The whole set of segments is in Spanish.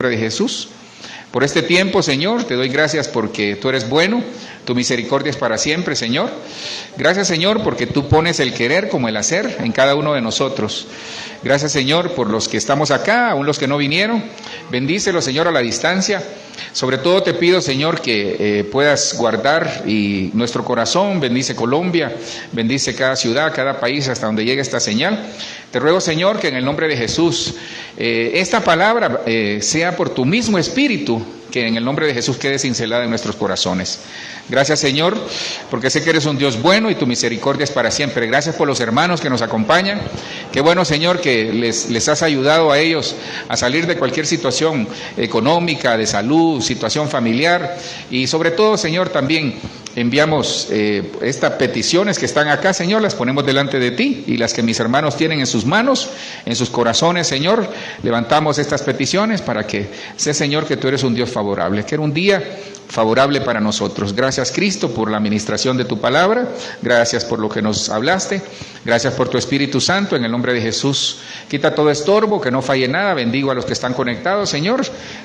De Jesús. Por este tiempo, Señor, te doy gracias porque tú eres bueno, tu misericordia es para siempre, Señor. Gracias, Señor, porque tú pones el querer como el hacer en cada uno de nosotros. Gracias, Señor, por los que estamos acá, aún los que no vinieron. Bendícelos, Señor, a la distancia. Sobre todo te pido, Señor, que puedas guardar nuestro corazón. Bendice Colombia, bendice cada ciudad, cada país hasta donde llegue esta señal. Te ruego, Señor, que en el nombre de Jesús esta palabra sea por tu mismo Espíritu, que en el nombre de Jesús quede cincelada en nuestros corazones. Gracias, Señor, porque sé que eres un Dios bueno y tu misericordia es para siempre. Gracias por los hermanos que nos acompañan. Qué bueno, Señor, que les has ayudado a ellos a salir de cualquier situación económica, de salud, situación familiar. Y sobre todo, Señor, también enviamos estas peticiones que están acá, Señor, las ponemos delante de ti, y las que mis hermanos tienen en sus manos, en sus corazones, Señor, levantamos estas peticiones para que sé, Señor, que tú eres un Dios favorable, que era un día favorable para nosotros. Gracias, Cristo, por la administración de tu palabra. Gracias por lo que nos hablaste. Gracias por tu Espíritu Santo. En el nombre de Jesús, quita todo estorbo, que no falle nada. Bendigo a los que están conectados, Señor.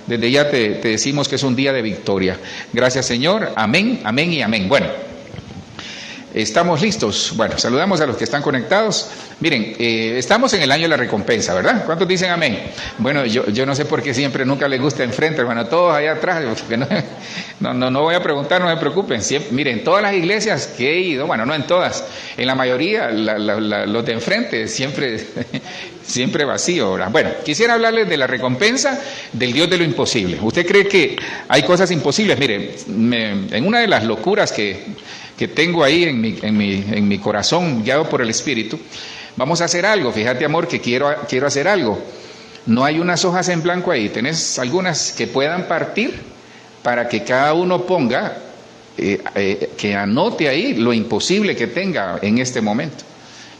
Desde ya te decimos que es un día de victoria. Gracias, Señor. Amén, amén y amén. Bueno, estamos listos. Bueno, saludamos a los que están conectados. Miren, estamos en el año de la recompensa, ¿verdad? ¿Cuántos dicen amén? Bueno, yo no sé por qué nunca les gusta enfrente, hermano, todos allá atrás. No voy a preguntar, no me preocupen. Miren, todas las iglesias que he ido, bueno, no en todas, en la mayoría, los de enfrente, siempre vacío, ¿verdad? Bueno, quisiera hablarles de la recompensa del Dios de lo imposible. ¿Usted cree que hay cosas imposibles? Miren, en una de las locuras que tengo ahí en mi corazón, guiado por el Espíritu, vamos a hacer algo. Fíjate, amor, que quiero hacer algo. No hay unas hojas en blanco ahí. ¿Tenés algunas que puedan partir para que cada uno ponga, que anote ahí lo imposible que tenga en este momento?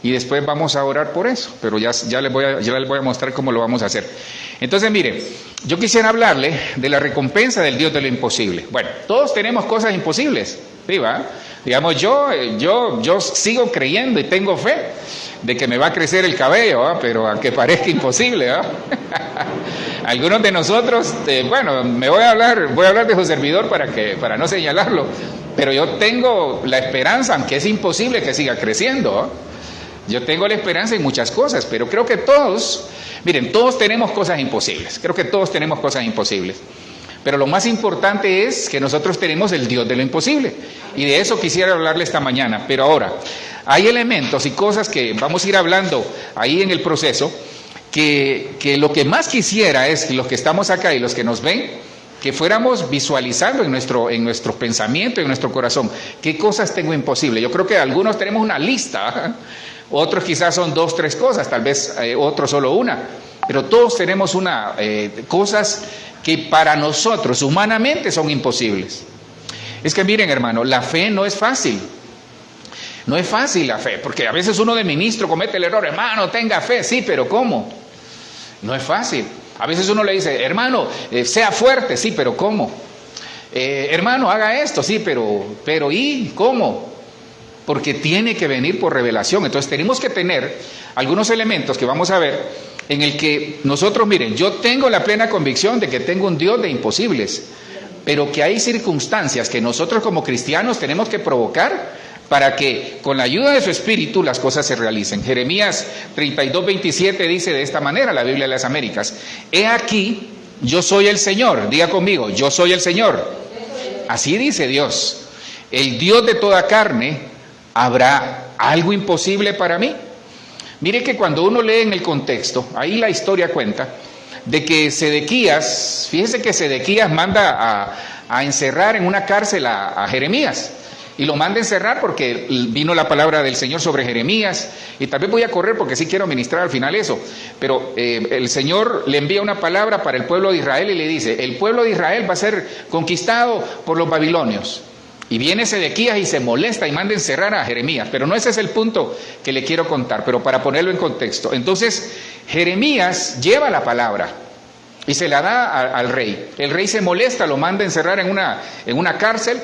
Y después vamos a orar por eso, pero ya les voy a mostrar cómo lo vamos a hacer. Entonces, mire, yo quisiera hablarle de la recompensa del Dios de lo imposible. Bueno, todos tenemos cosas imposibles, ¿sí, va? Digamos, yo sigo creyendo y tengo fe de que me va a crecer el cabello, ¿va? Pero aunque parezca imposible, ¿va? Algunos de nosotros, bueno, voy a hablar de su servidor para no señalarlo, pero yo tengo la esperanza, aunque es imposible que siga creciendo, ¿va? Yo tengo la esperanza en muchas cosas, pero creo que todos tenemos cosas imposibles. Creo que todos tenemos cosas imposibles. Pero lo más importante es que nosotros tenemos el Dios de lo imposible. Y de eso quisiera hablarle esta mañana. Pero ahora, hay elementos y cosas que vamos a ir hablando ahí en el proceso, que lo que más quisiera es que los que estamos acá y los que nos ven, que fuéramos visualizando en nuestro pensamiento, en nuestro corazón, qué cosas tengo imposible. Yo creo que algunos tenemos una lista, otros quizás son 2, 3 cosas, tal vez otros solo una, pero todos tenemos cosas que para nosotros humanamente son imposibles. Es que miren, hermano, la fe no es fácil. No es fácil la fe, porque a veces uno de ministro comete el error, hermano, tenga fe, sí, pero ¿cómo? No es fácil. A veces uno le dice, hermano, sea fuerte, sí, pero ¿cómo? Hermano, haga esto, sí, pero ¿y cómo? Porque tiene que venir por revelación. Entonces tenemos que tener algunos elementos que vamos a ver en el que nosotros, miren, yo tengo la plena convicción de que tengo un Dios de imposibles, pero que hay circunstancias que nosotros como cristianos tenemos que provocar para que con la ayuda de su Espíritu las cosas se realicen. Jeremías 32:27 dice de esta manera, la Biblia de las Américas: he aquí, yo soy el Señor. Diga conmigo, yo soy el Señor. Así dice Dios, el Dios de toda carne. ¿Habrá algo imposible para mí? Mire que cuando uno lee en el contexto, ahí la historia cuenta de que Sedequías, fíjese que Sedequías manda a encerrar en una cárcel a Jeremías, y lo manda a encerrar porque vino la palabra del Señor sobre Jeremías, y tal vez voy a correr porque sí quiero ministrar al final eso, pero el Señor le envía una palabra para el pueblo de Israel y le dice, el pueblo de Israel va a ser conquistado por los babilonios. Y viene Sedequías y se molesta y manda encerrar a Jeremías, pero no ese es el punto que le quiero contar, pero para ponerlo en contexto. Entonces, Jeremías lleva la palabra y se la da al rey. El rey se molesta, lo manda encerrar en una cárcel,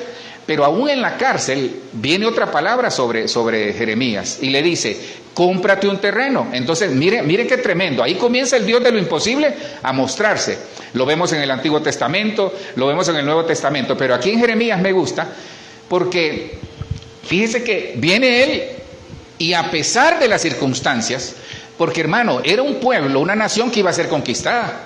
Pero aún en la cárcel viene otra palabra sobre Jeremías y le dice, cómprate un terreno. Entonces, mire qué tremendo. Ahí comienza el Dios de lo imposible a mostrarse. Lo vemos en el Antiguo Testamento, lo vemos en el Nuevo Testamento, pero aquí en Jeremías me gusta porque fíjese que viene él y a pesar de las circunstancias, porque hermano, era un pueblo, una nación que iba a ser conquistada.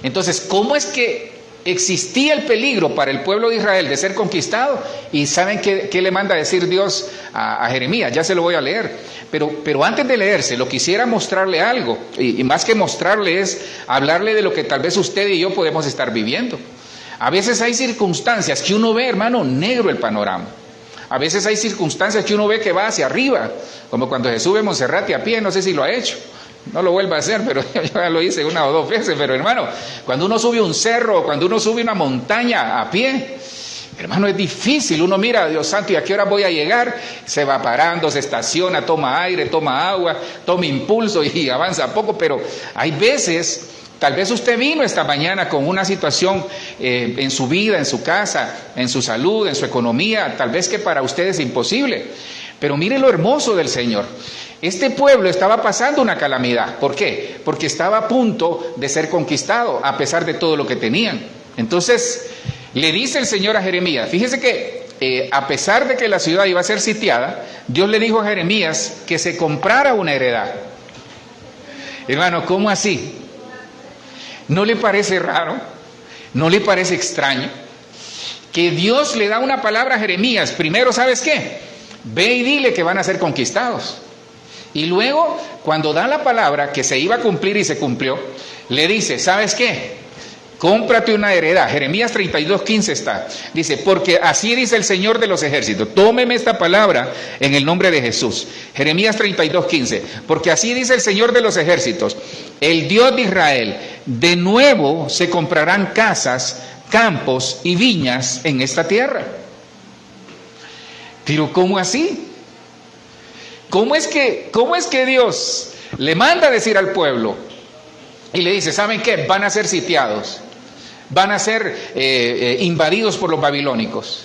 Entonces, ¿cómo es que existía el peligro para el pueblo de Israel de ser conquistado? Y ¿saben qué le manda a decir Dios a Jeremías? Ya se lo voy a leer, pero antes de leérselo quisiera mostrarle algo, y más que mostrarle es hablarle de lo que tal vez usted y yo podemos estar viviendo. A veces hay circunstancias que uno ve, hermano, negro el panorama. A veces hay circunstancias que uno ve que va hacia arriba, como cuando se sube Monserrate a pie, no sé si lo ha hecho. No lo vuelva a hacer, pero yo ya lo hice 1 o 2 veces. Pero hermano, cuando uno sube un cerro, cuando uno sube una montaña a pie, hermano, es difícil. Uno mira, Dios santo, ¿y a qué hora voy a llegar? Se va parando, se estaciona, toma aire, toma agua, toma impulso y avanza poco. Pero hay veces, tal vez usted vino esta mañana con una situación en su vida, en su casa, en su salud, en su economía, tal vez que para usted es imposible. Pero mire lo hermoso del Señor. Este pueblo estaba pasando una calamidad. ¿Por qué? Porque estaba a punto de ser conquistado, a pesar de todo lo que tenían. Entonces, le dice el Señor a Jeremías, fíjese que a pesar de que la ciudad iba a ser sitiada, Dios le dijo a Jeremías que se comprara una heredad. Hermano, ¿cómo así? ¿No le parece raro? ¿No le parece extraño? Que Dios le da una palabra a Jeremías. Primero, ¿sabes qué? Ve y dile que van a ser conquistados. Y luego, cuando da la palabra que se iba a cumplir y se cumplió, le dice, ¿sabes qué? Cómprate una heredad. Jeremías 32:15 está. Dice, porque así dice el Señor de los ejércitos. Tómeme esta palabra en el nombre de Jesús. Jeremías 32:15. Porque así dice el Señor de los ejércitos, el Dios de Israel, de nuevo se comprarán casas, campos y viñas en esta tierra. Pero ¿cómo así? ¿Cómo es que Dios le manda a decir al pueblo y le dice, ¿saben qué? Van a ser sitiados, van a ser invadidos por los babilónicos.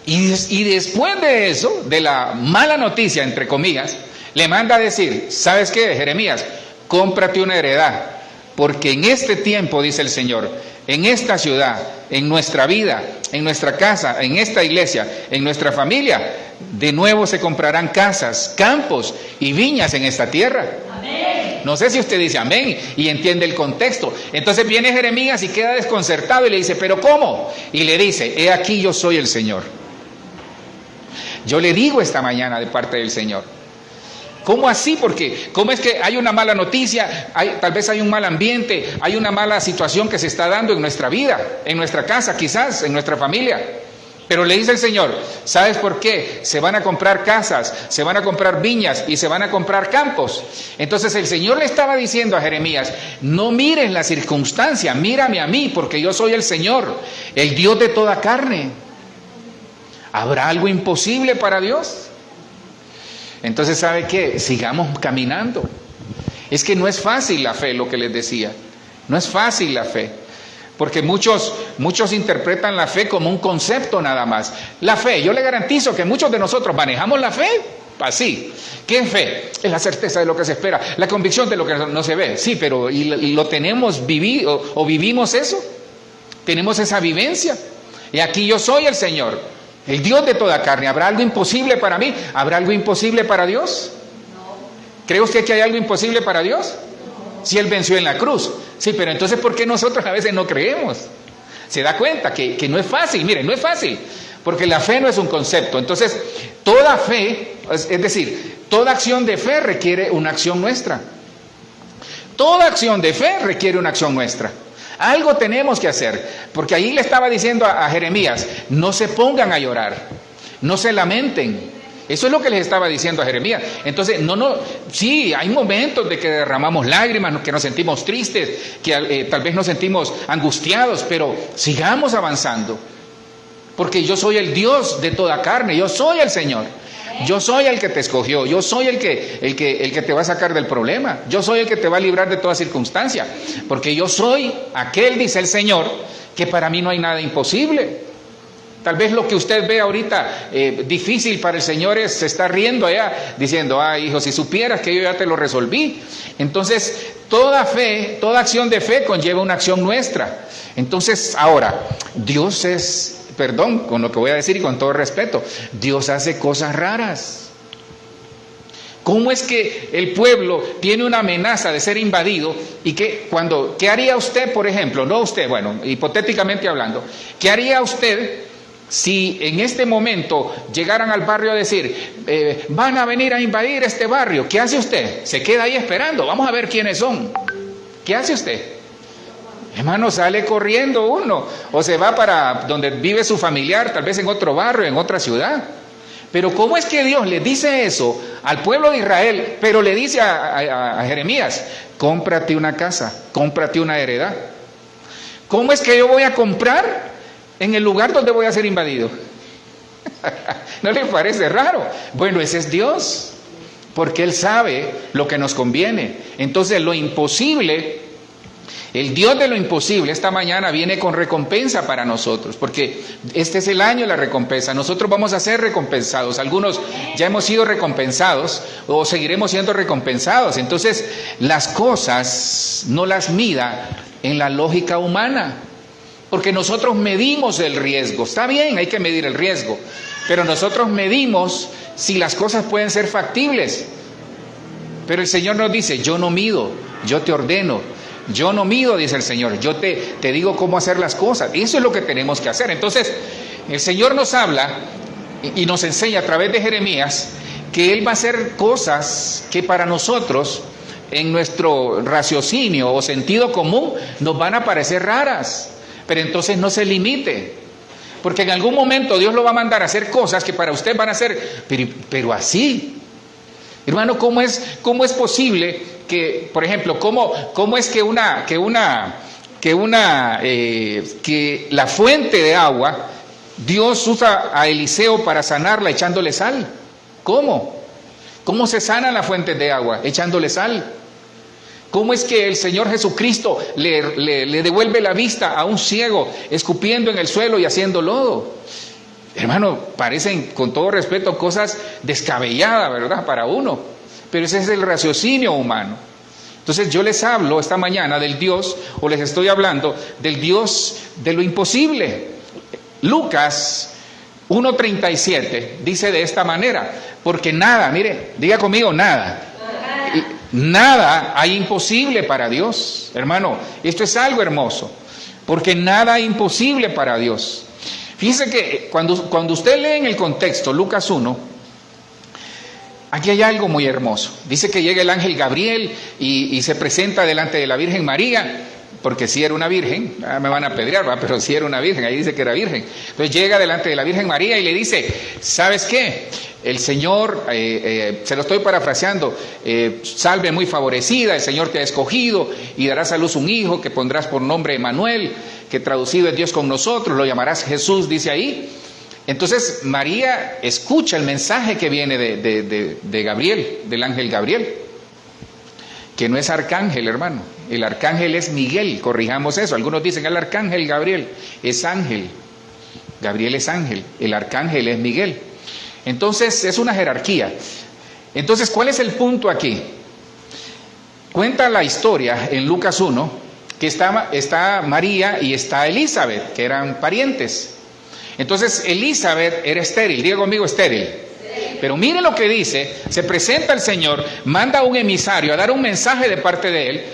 Y después de eso, de la mala noticia, entre comillas, le manda a decir, ¿sabes qué, Jeremías? Cómprate una heredad, porque en este tiempo, dice el Señor, en esta ciudad, en nuestra vida, en nuestra casa, en esta iglesia, en nuestra familia, de nuevo se comprarán casas, campos y viñas en esta tierra. Amén. No sé si usted dice amén y entiende el contexto. Entonces viene Jeremías y queda desconcertado y le dice, ¿pero cómo? Y le dice, he aquí yo soy el Señor. Yo le digo esta mañana de parte del Señor. ¿Cómo así? Porque ¿cómo es que hay una mala noticia? Tal vez hay un mal ambiente, hay una mala situación que se está dando en nuestra vida, en nuestra casa quizás, en nuestra familia. Pero le dice el Señor, ¿sabes por qué? Se van a comprar casas, se van a comprar viñas y se van a comprar campos. Entonces el Señor le estaba diciendo a Jeremías, no mires la circunstancia, mírame a mí, porque yo soy el Señor, el Dios de toda carne. ¿Habrá algo imposible para Dios? Entonces, ¿sabe qué? Sigamos caminando. Es que no es fácil la fe, lo que les decía. No es fácil la fe. Porque muchos interpretan la fe como un concepto nada más. La fe, yo le garantizo que muchos de nosotros manejamos la fe así. ¿Qué es fe? Es la certeza de lo que se espera, la convicción de lo que no se ve. Sí, pero ¿y lo tenemos vivido o vivimos eso? ¿Tenemos esa vivencia? Y aquí yo soy el Señor, el Dios de toda carne. ¿Habrá algo imposible para mí? ¿Habrá algo imposible para Dios? ¿Cree usted que hay algo imposible para Dios? Si Él venció en la cruz. Sí, pero entonces ¿por qué nosotros a veces no creemos? Se da cuenta que no es fácil. Miren, no es fácil, porque la fe no es un concepto. Entonces, toda fe, es decir, toda acción de fe requiere una acción nuestra. Toda acción de fe requiere una acción nuestra. Algo tenemos que hacer, porque ahí le estaba diciendo a Jeremías, no se pongan a llorar, no se lamenten. Eso es lo que les estaba diciendo a Jeremías. Entonces, sí, hay momentos de que derramamos lágrimas, que nos sentimos tristes, que tal vez nos sentimos angustiados, pero sigamos avanzando. Porque yo soy el Dios de toda carne, yo soy el Señor. Yo soy el que te escogió, yo soy el que te va a sacar del problema, yo soy el que te va a librar de toda circunstancia. Porque yo soy aquel, dice el Señor, que para mí no hay nada imposible. Tal vez lo que usted ve ahorita difícil para el Señor se está riendo allá, diciendo, ay hijo, si supieras que yo ya te lo resolví. Entonces, toda fe, toda acción de fe conlleva una acción nuestra. Entonces, ahora, Dios es, perdón con lo que voy a decir y con todo respeto, Dios hace cosas raras. ¿Cómo es que el pueblo tiene una amenaza de ser invadido y ¿qué haría usted, por ejemplo? No usted, bueno, hipotéticamente hablando, ¿qué haría usted si en este momento llegaran al barrio a decir, van a venir a invadir este barrio? ¿Qué hace usted? Se queda ahí esperando, vamos a ver quiénes son. ¿Qué hace usted? Hermano, sale corriendo uno, o se va para donde vive su familiar, tal vez en otro barrio, en otra ciudad. Pero ¿cómo es que Dios le dice eso al pueblo de Israel, pero le dice a Jeremías, cómprate una casa, cómprate una heredad? ¿Cómo es que yo voy a comprar en el lugar donde voy a ser invadido? ¿No le parece raro? Bueno, ese es Dios, porque Él sabe lo que nos conviene. Entonces lo imposible, el Dios de lo imposible, esta mañana viene con recompensa para nosotros, porque este es el año de la recompensa. Nosotros vamos a ser recompensados. Algunos ya hemos sido recompensados o seguiremos siendo recompensados. Entonces, las cosas no las mida en la lógica humana, porque nosotros medimos el riesgo. Está bien, hay que medir el riesgo, pero nosotros medimos si las cosas pueden ser factibles. Pero el Señor nos dice, yo no mido, yo te ordeno. Yo no mido, dice el Señor, yo te digo cómo hacer las cosas. Y eso es lo que tenemos que hacer. Entonces, el Señor nos habla y nos enseña a través de Jeremías que Él va a hacer cosas que para nosotros, en nuestro raciocinio o sentido común, nos van a parecer raras. Pero entonces no se limite, porque en algún momento Dios lo va a mandar a hacer cosas que para usted van a ser, pero así. Hermano, ¿cómo es posible que, por ejemplo, cómo es que la fuente de agua, Dios usa a Eliseo para sanarla echándole sal? ¿Cómo? ¿Cómo se sana la fuente de agua? Echándole sal. ¿Cómo es que el Señor Jesucristo le devuelve la vista a un ciego escupiendo en el suelo y haciendo lodo? Hermano, parecen, con todo respeto, cosas descabelladas, ¿verdad?, para uno. Pero ese es el raciocinio humano. Entonces yo les hablo esta mañana del Dios, o les estoy hablando del Dios de lo imposible. Lucas 1:37 dice de esta manera, porque nada, mire, diga conmigo, nada. Nada hay imposible para Dios. Hermano, esto es algo hermoso, porque nada hay imposible para Dios. Fíjense que cuando usted lee en el contexto Lucas 1, aquí hay algo muy hermoso. Dice que llega el ángel Gabriel y se presenta delante de la Virgen María, porque sí era una virgen, me van a apedrear, ¿va? Pero sí era una virgen, ahí dice que era virgen. Entonces llega delante de la Virgen María y le dice, ¿sabes qué? El Señor, se lo estoy parafraseando, salve muy favorecida, el Señor te ha escogido y darás a luz un hijo que pondrás por nombre Emmanuel, que traducido es Dios con nosotros, lo llamarás Jesús, dice ahí. Entonces María escucha el mensaje que viene de Gabriel, del ángel Gabriel, que no es arcángel, hermano. El arcángel es Miguel, corrijamos eso. Algunos dicen el arcángel Gabriel, es ángel. Gabriel es ángel, el arcángel es Miguel. Entonces es una jerarquía. Entonces, ¿cuál es el punto aquí? Cuenta la historia en Lucas 1 que está María y está Elizabeth, que eran parientes. Entonces Elizabeth era estéril, diga conmigo estéril. Pero mire lo que dice, se presenta el Señor, manda a un emisario a dar un mensaje de parte de él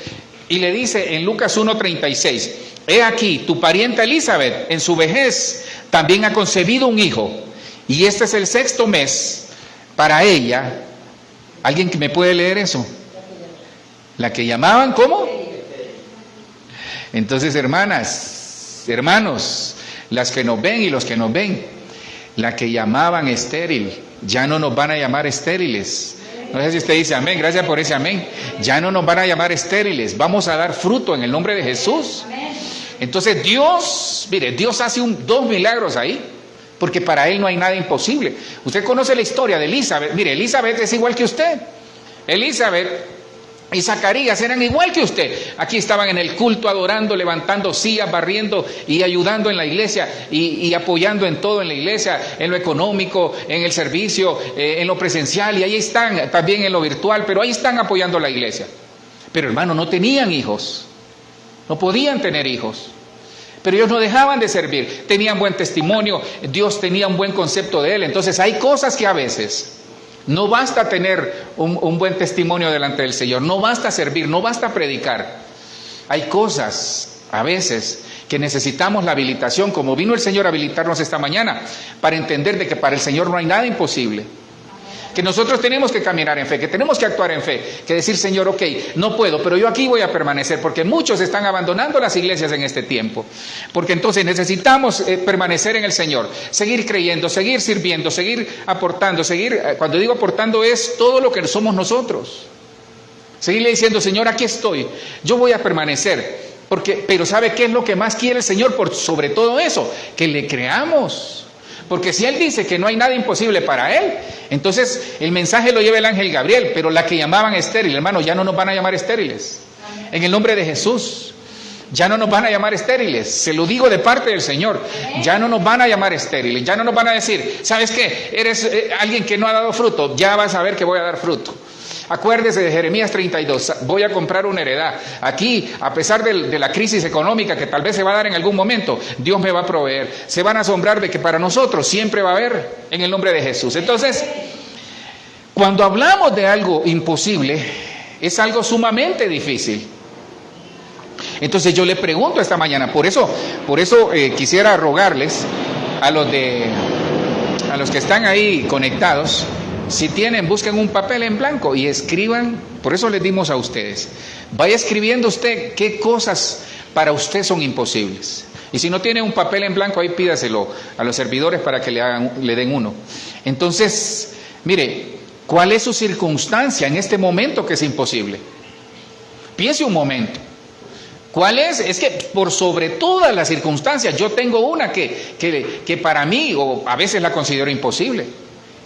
y le dice en Lucas 1:36, he aquí, tu pariente Elizabeth en su vejez también ha concebido un hijo y este es el 6º mes para ella. ¿Alguien que me puede leer eso? La que llamaban, ¿cómo? Entonces, hermanas, hermanos, las que nos ven y los que nos ven, la que llamaban estéril, ya no nos van a llamar estériles. No sé si usted dice amén, gracias por ese amén. Ya no nos van a llamar estériles, vamos a dar fruto en el nombre de Jesús. Entonces Dios, mire, Dios hace 2 milagros ahí, porque para Él no hay nada imposible. Usted conoce la historia de Elizabeth. Mire, Elizabeth es igual que usted. Elizabeth y Zacarías eran igual que usted. Aquí estaban en el culto adorando, levantando sillas, barriendo y ayudando en la iglesia y apoyando en todo en la iglesia, en lo económico, en el servicio, en lo presencial, y ahí están también en lo virtual, pero ahí están apoyando la iglesia. Pero hermano, no tenían hijos, no podían tener hijos. Pero ellos no dejaban de servir, tenían buen testimonio, Dios tenía un buen concepto de él. Entonces hay cosas que a veces no basta tener un buen testimonio delante del Señor, no basta servir, no basta predicar. Hay cosas a veces que necesitamos la habilitación, como vino el Señor a habilitarnos esta mañana, para entender de que para el Señor no hay nada imposible. Que nosotros tenemos que caminar en fe, que tenemos que actuar en fe, que decir, Señor, ok, no puedo, pero yo aquí voy a permanecer, porque muchos están abandonando las iglesias en este tiempo. Porque entonces necesitamos permanecer en el Señor, seguir creyendo, seguir sirviendo, seguir aportando, cuando digo aportando es todo lo que somos nosotros. Seguirle diciendo, Señor, aquí estoy, yo voy a permanecer, pero ¿sabe qué es lo que más quiere el Señor por sobre todo eso? Que le creamos. Porque si Él dice que no hay nada imposible para Él, entonces el mensaje lo lleva el ángel Gabriel, pero la que llamaban estéril, hermano, ya no nos van a llamar estériles. En el nombre de Jesús, ya no nos van a llamar estériles. Se lo digo de parte del Señor, ya no nos van a llamar estériles, ya no nos van a decir, ¿sabes qué? Eres alguien que no ha dado fruto, ya vas a ver que voy a dar fruto. Acuérdese de Jeremías 32, voy a comprar una heredad. Aquí, a pesar de la crisis económica que tal vez se va a dar en algún momento, Dios me va a proveer. Se van a asombrar de que para nosotros siempre va a haber en el nombre de Jesús. Entonces, cuando hablamos de algo imposible, es algo sumamente difícil. Entonces yo le pregunto esta mañana, por eso quisiera rogarles a los que están ahí conectados, si tienen, busquen un papel en blanco y escriban, por eso les dimos a ustedes. Vaya escribiendo usted qué cosas para usted son imposibles. Y si no tiene un papel en blanco, ahí pídaselo a los servidores para que le den uno. Entonces, mire, ¿cuál es su circunstancia en este momento que es imposible? Piense un momento. ¿Cuál es? Es que por sobre todas las circunstancias, yo tengo una que para mí, o a veces la considero imposible.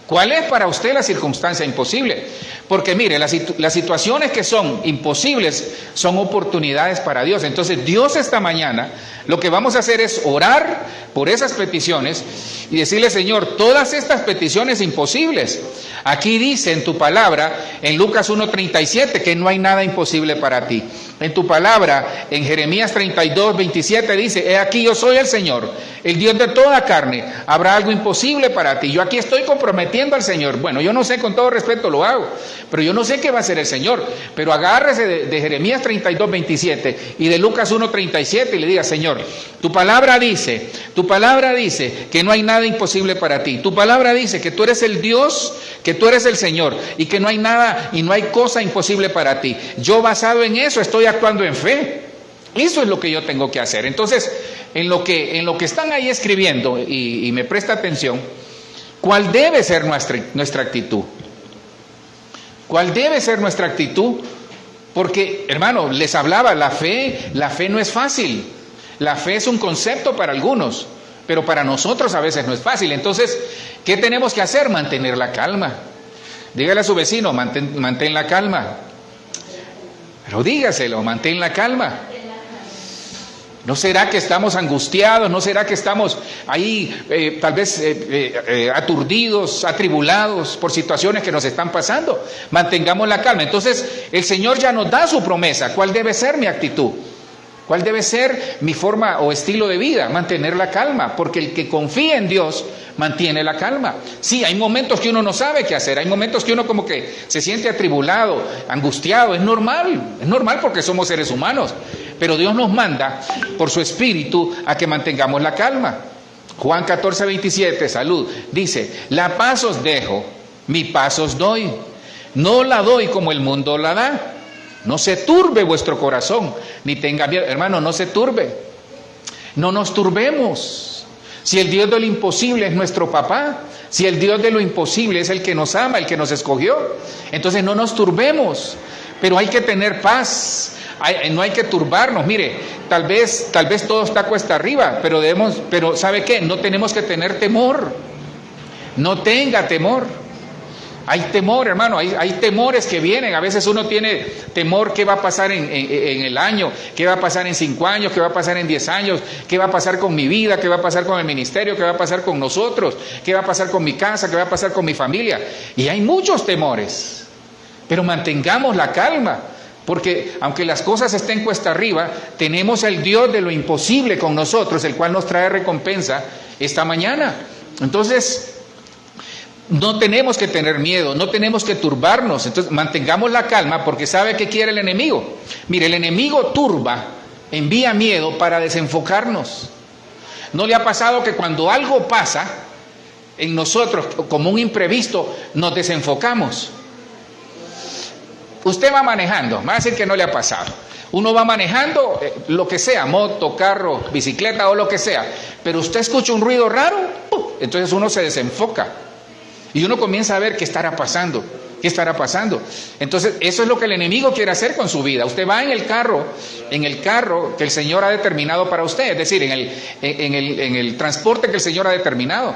¿Cuál es para usted la circunstancia imposible? Porque mire, las situaciones que son imposibles son oportunidades para Dios. Entonces Dios esta mañana lo que vamos a hacer es orar por esas peticiones y decirle, Señor, todas estas peticiones imposibles. Aquí dice en tu palabra, en Lucas 1:37, que no hay nada imposible para ti. En tu palabra, en Jeremías 32:27 dice, he aquí yo soy el Señor, el Dios de toda carne. ¿Habrá algo imposible para ti? Yo aquí estoy comprometiendo al Señor. Bueno, yo no sé, con todo respeto lo hago, pero yo no sé qué va a hacer el Señor. Pero agárrese de Jeremías 32:27 y de Lucas 1:37 y le diga, Señor, tu palabra dice que no hay nada imposible para ti. Tu palabra dice que tú eres el Dios, que tú eres el Señor y que no hay nada y no hay cosa imposible para ti. Yo basado en eso estoy actuando en fe. Eso es lo que yo tengo que hacer. Entonces, en lo que están ahí escribiendo y me presta atención, ¿cuál debe ser nuestra actitud? ¿Cuál debe ser nuestra actitud? Porque, hermano, les hablaba, la fe no es fácil. La fe es un concepto para algunos, pero para nosotros a veces no es fácil. Entonces, ¿qué tenemos que hacer? Mantener la calma. Dígale a su vecino, mantén la calma. Pero dígaselo, mantén la calma. ¿No será que estamos angustiados? ¿No será que estamos ahí tal vez aturdidos, atribulados por situaciones que nos están pasando? Mantengamos la calma. Entonces, el Señor ya nos da su promesa. ¿Cuál debe ser mi actitud? ¿Cuál debe ser mi forma o estilo de vida? Mantener la calma, porque el que confía en Dios mantiene la calma. Sí, hay momentos que uno no sabe qué hacer, hay momentos que uno como que se siente atribulado, angustiado, es normal porque somos seres humanos, pero Dios nos manda por su Espíritu a que mantengamos la calma. Juan 14:27, salud, dice, la paz os dejo, mi paz os doy, no la doy como el mundo la da. No se turbe vuestro corazón, ni tenga miedo. Hermano, no se turbe. No nos turbemos. Si el Dios de lo imposible es nuestro papá, si el Dios de lo imposible es el que nos ama, el que nos escogió, entonces no nos turbemos. Pero hay que tener paz. No hay que turbarnos. Mire, tal vez todo está cuesta arriba, pero ¿sabe qué? No tenemos que tener temor. No tenga temor. Hay temor, hermano, hay temores que vienen. A veces uno tiene temor, ¿qué va a pasar en el año? ¿Qué va a pasar en 5 años? ¿Qué va a pasar en 10 años? ¿Qué va a pasar con mi vida? ¿Qué va a pasar con el ministerio? ¿Qué va a pasar con nosotros? ¿Qué va a pasar con mi casa? ¿Qué va a pasar con mi familia? Y hay muchos temores, pero mantengamos la calma, porque aunque las cosas estén cuesta arriba, tenemos al Dios de lo imposible con nosotros, el cual nos trae recompensa esta mañana. Entonces, no tenemos que tener miedo, no tenemos que turbarnos. Entonces mantengamos la calma, porque ¿sabe qué quiere el enemigo? Mire, el enemigo turba, envía miedo para desenfocarnos. ¿No le ha pasado que cuando algo pasa en nosotros como un imprevisto, nos desenfocamos? Usted va manejando, me va a decir que no le ha pasado. Uno va manejando lo que sea, moto, carro, bicicleta o lo que sea, pero usted escucha un ruido raro, entonces uno se desenfoca. Y uno comienza a ver qué estará pasando, qué estará pasando. Entonces, eso es lo que el enemigo quiere hacer con su vida. Usted va en el carro que el Señor ha determinado para usted, es decir, en el transporte que el Señor ha determinado.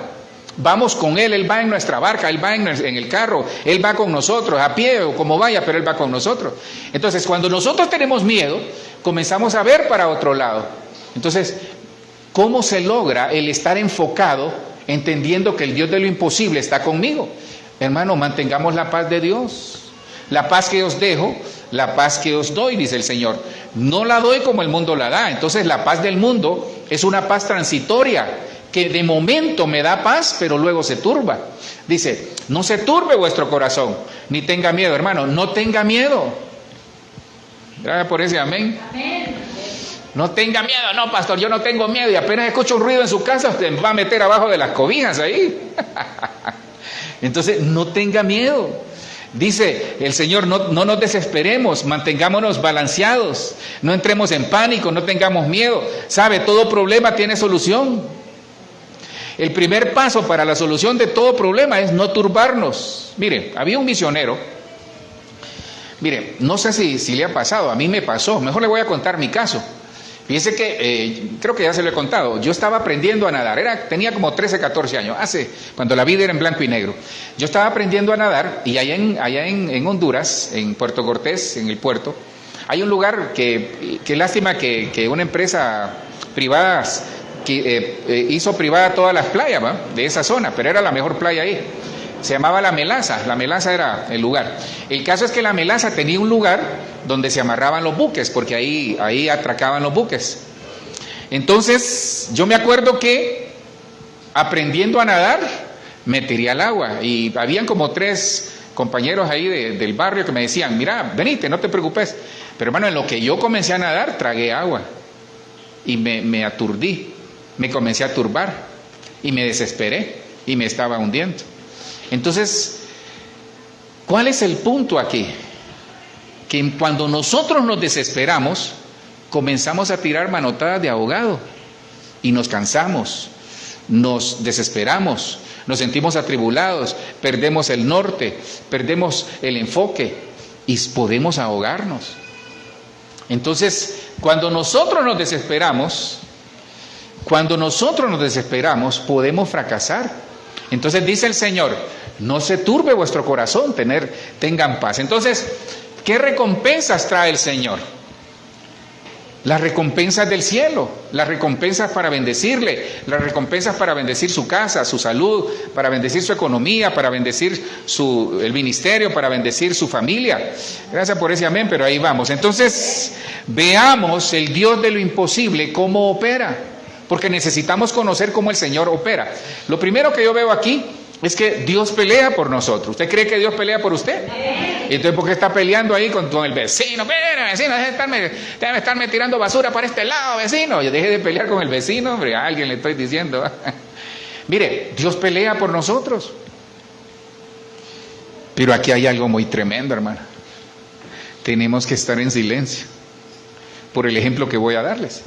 Vamos con Él va en nuestra barca, Él va en el carro, Él va con nosotros, a pie o como vaya, pero Él va con nosotros. Entonces, cuando nosotros tenemos miedo, comenzamos a ver para otro lado. Entonces, ¿cómo se logra el estar enfocado, entendiendo que el Dios de lo imposible está conmigo? Hermano, mantengamos la paz de Dios. La paz que os dejo, la paz que os doy, dice el Señor. No la doy como el mundo la da. Entonces la paz del mundo es una paz transitoria, que de momento me da paz, pero luego se turba. Dice, no se turbe vuestro corazón, ni tenga miedo. Hermano, no tenga miedo. Gracias por ese amén. Amén. No tenga miedo. No, pastor, yo no tengo miedo, y apenas escucho un ruido en su casa, usted va a meter abajo de las cobijas ahí. Entonces, no tenga miedo. Dice el Señor, no nos desesperemos, mantengámonos balanceados, no entremos en pánico, no tengamos miedo. ¿Sabe? Todo problema tiene solución. El primer paso para la solución de todo problema es no turbarnos. Mire, había un misionero. Mire, no sé si le ha pasado, a mí me pasó. Mejor le voy a contar mi caso. Fíjese que, creo que ya se lo he contado, yo estaba aprendiendo a nadar, tenía como 13, 14 años, cuando la vida era en blanco y negro. Yo estaba aprendiendo a nadar, y allá en Honduras, en Puerto Cortés, en el puerto, hay un lugar que lástima que una empresa privada hizo privada todas las playas, ¿va?, de esa zona, pero era la mejor playa ahí. Se llamaba La Melaza era el lugar. El caso es que La Melaza tenía un lugar donde se amarraban los buques, porque ahí atracaban los buques. Entonces, yo me acuerdo que aprendiendo a nadar, me tiré al agua, y habían como 3 compañeros ahí del barrio que me decían, mira, venite, no te preocupes. Pero hermano, en lo que yo comencé a nadar, tragué agua, y me aturdí, me comencé a turbar, y me desesperé, y me estaba hundiendo. Entonces, ¿cuál es el punto aquí? Que cuando nosotros nos desesperamos, comenzamos a tirar manotadas de ahogado y nos cansamos, nos desesperamos, nos sentimos atribulados, perdemos el norte, perdemos el enfoque y podemos ahogarnos. Entonces, cuando nosotros nos desesperamos, podemos fracasar. Entonces dice el Señor, no se turbe vuestro corazón, tengan paz. Entonces, ¿qué recompensas trae el Señor? Las recompensas del cielo, las recompensas para bendecirle, las recompensas para bendecir su casa, su salud, para bendecir su economía, para bendecir el ministerio, para bendecir su familia. Gracias por ese amén, pero ahí vamos. Entonces, veamos el Dios de lo imposible, cómo opera, porque necesitamos conocer cómo el Señor opera. Lo primero que yo veo aquí es que Dios pelea por nosotros. ¿Usted cree que Dios pelea por usted? Entonces, ¿por qué está peleando ahí con el vecino? Mira, vecino, deje de estarme tirando basura para este lado, vecino. Yo deje de pelear con el vecino, hombre, a alguien le estoy diciendo. Mire, Dios pelea por nosotros. Pero aquí hay algo muy tremendo, hermano. Tenemos que estar en silencio por el ejemplo que voy a darles.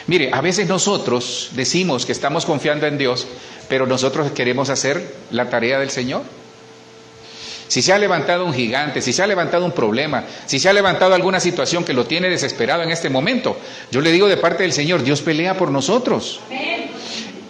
Mire, a veces nosotros decimos que estamos confiando en Dios, pero nosotros queremos hacer la tarea del Señor. Si se ha levantado un gigante, si se ha levantado un problema, si se ha levantado alguna situación que lo tiene desesperado en este momento, yo le digo de parte del Señor, Dios pelea por nosotros.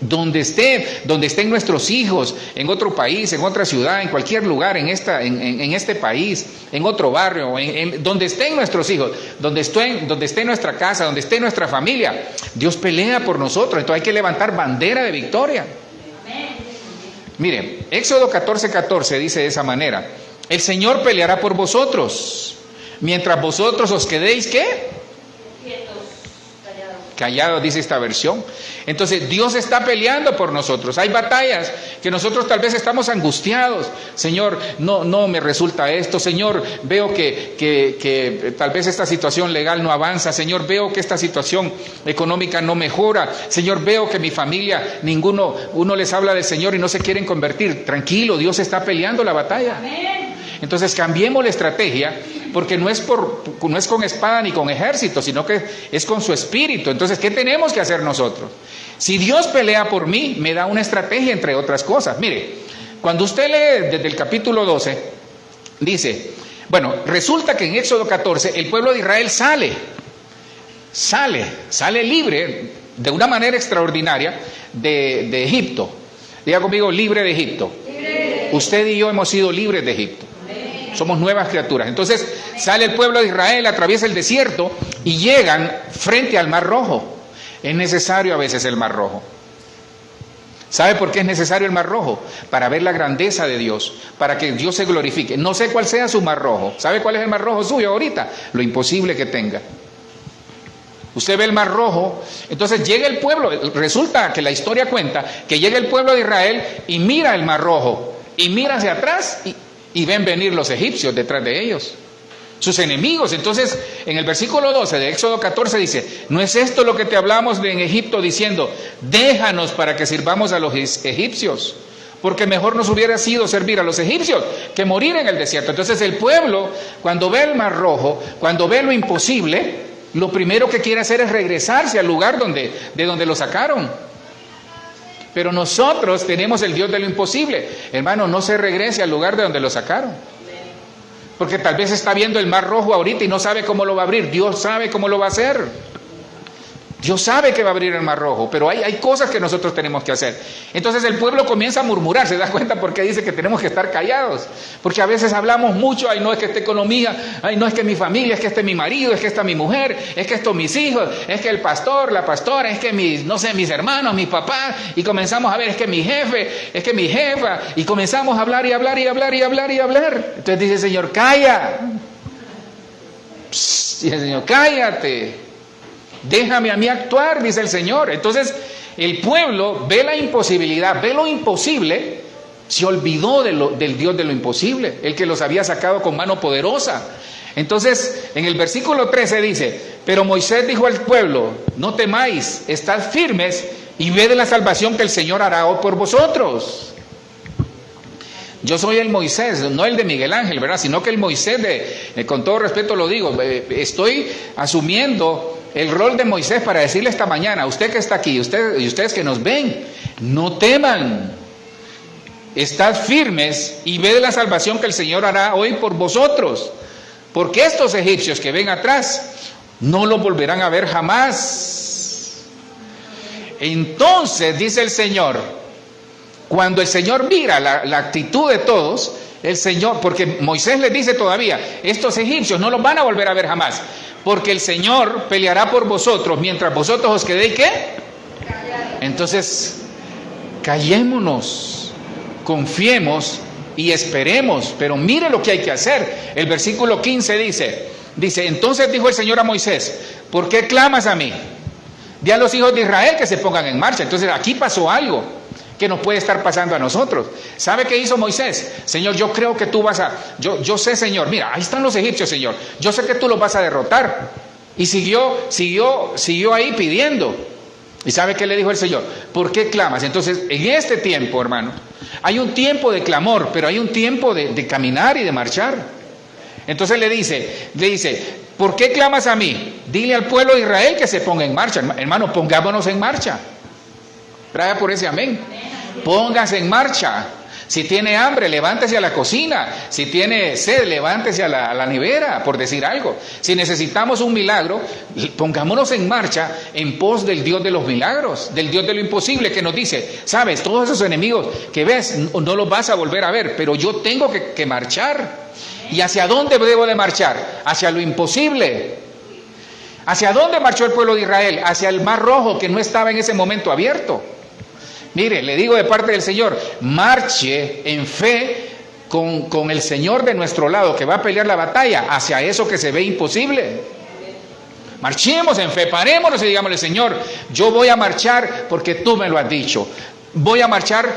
donde estén nuestros hijos, en otro país, en otra ciudad, en cualquier lugar, en este país, en otro barrio, donde estén nuestros hijos, donde esté nuestra casa, donde esté nuestra familia, Dios pelea por nosotros. Entonces hay que levantar bandera de victoria. Mire, Éxodo 14:14 dice de esa manera: el Señor peleará por vosotros, mientras vosotros os quedéis, ¿qué? Callados, dice esta versión. Entonces Dios está peleando por nosotros. Hay batallas que nosotros tal vez estamos angustiados. Señor, no me resulta esto. Señor, veo que tal vez esta situación legal no avanza. Señor, veo que esta situación económica no mejora. Señor, veo que mi familia, uno les habla del Señor y no se quieren convertir. Tranquilo, Dios está peleando la batalla. Entonces cambiemos la estrategia, porque no es con espada ni con ejército, sino que es con su espíritu. Entonces, ¿qué tenemos que hacer nosotros? Si Dios pelea por mí, me da una estrategia, entre otras cosas. Mire, cuando usted lee desde el capítulo 12, dice, bueno, resulta que en Éxodo 14 el pueblo de Israel sale libre de una manera extraordinaria de Egipto. Diga conmigo, libre de Egipto. Libre. Usted y yo hemos sido libres de Egipto. Somos nuevas criaturas. Entonces sale el pueblo de Israel, atraviesa el desierto y llegan frente al Mar Rojo. Es necesario a veces el Mar Rojo. ¿Sabe por qué es necesario el Mar Rojo? Para ver la grandeza de Dios, para que Dios se glorifique. No sé cuál sea su Mar Rojo. ¿Sabe cuál es el Mar Rojo suyo ahorita? Lo imposible que tenga. Usted ve el Mar Rojo, entonces llega el pueblo. Resulta que la historia cuenta que llega el pueblo de Israel y mira el Mar Rojo y mira hacia atrás y ven venir los egipcios detrás de ellos, sus enemigos. Entonces, en el versículo 12 de Éxodo 14 dice: ¿no es esto lo que te hablamos en Egipto diciendo, déjanos para que sirvamos a los egipcios? Porque mejor nos hubiera sido servir a los egipcios que morir en el desierto. Entonces el pueblo, cuando ve el Mar Rojo, cuando ve lo imposible, lo primero que quiere hacer es regresarse al lugar de donde lo sacaron. Pero nosotros tenemos el Dios de lo imposible. Hermano, no se regrese al lugar de donde lo sacaron. Porque tal vez está viendo el Mar Rojo ahorita y no sabe cómo lo va a abrir. Dios sabe cómo lo va a hacer. Dios sabe que va a abrir el Mar Rojo, pero hay cosas que nosotros tenemos que hacer. Entonces el pueblo comienza a murmurar. ¿Se da cuenta por qué dice que tenemos que estar callados? Porque a veces hablamos mucho: ay, no, es que esta economía, ay, no, es que mi familia, es que este mi marido, es que esta mi mujer, es que estos mis hijos, es que el pastor, la pastora, es que mis hermanos, mis papás, y comenzamos a ver, es que mi jefe, es que mi jefa, y comenzamos a hablar y hablar y hablar y hablar y hablar. Entonces dice el Señor: calla. Dice el Señor: cállate. Déjame a mí actuar, dice el Señor. Entonces el pueblo ve la imposibilidad, ve lo imposible, se olvidó del Dios de lo imposible, el que los había sacado con mano poderosa. Entonces en el versículo 13 dice: pero Moisés dijo al pueblo, no temáis, estad firmes y ved la salvación que el Señor hará hoy por vosotros. Yo soy el Moisés, no el de Miguel Ángel, ¿verdad? Sino que el Moisés con todo respeto lo digo, estoy asumiendo el rol de Moisés para decirle esta mañana, usted que está aquí, y ustedes que nos ven, no teman, estad firmes y ved la salvación que el Señor hará hoy por vosotros, porque estos egipcios que ven atrás no los volverán a ver jamás. Entonces dice el Señor, cuando el Señor mira la actitud de todos, el Señor, porque Moisés les dice todavía, estos egipcios no los van a volver a ver jamás, porque el Señor peleará por vosotros mientras vosotros os quedéis, ¿qué? Entonces, callémonos, confiemos y esperemos. Pero mire lo que hay que hacer. El versículo 15 dice, entonces dijo el Señor a Moisés, ¿por qué clamas a mí? Di a los hijos de Israel que se pongan en marcha. Entonces aquí pasó algo que nos puede estar pasando a nosotros. ¿Sabe qué hizo Moisés? Señor, yo creo que tú vas a... Yo sé, Señor, mira, ahí están los egipcios, Señor. Yo sé que tú los vas a derrotar. Y siguió ahí pidiendo. ¿Y sabe qué le dijo el Señor? ¿Por qué clamas? Entonces, en este tiempo, hermano, hay un tiempo de clamor, pero hay un tiempo de caminar y de marchar. Entonces le dice, ¿por qué clamas a mí? Dile al pueblo de Israel que se ponga en marcha. Hermano, pongámonos en marcha. Gracias por ese amén. Póngase en marcha. Si tiene hambre, levántese a la cocina. Si tiene sed, levántese a la nevera, por decir algo. Si necesitamos un milagro, pongámonos en marcha en pos del Dios de los milagros, del Dios de lo imposible, que nos dice, sabes, todos esos enemigos que ves, no los vas a volver a ver, pero yo tengo que marchar. ¿Y hacia dónde debo de marchar? Hacia lo imposible. ¿Hacia dónde marchó el pueblo de Israel? Hacia el Mar Rojo, que no estaba en ese momento abierto. Mire, le digo de parte del Señor, marche en fe con el Señor de nuestro lado, que va a pelear la batalla hacia eso que se ve imposible. Marchemos en fe, parémonos y digámosle, Señor, yo voy a marchar porque tú me lo has dicho. Voy a marchar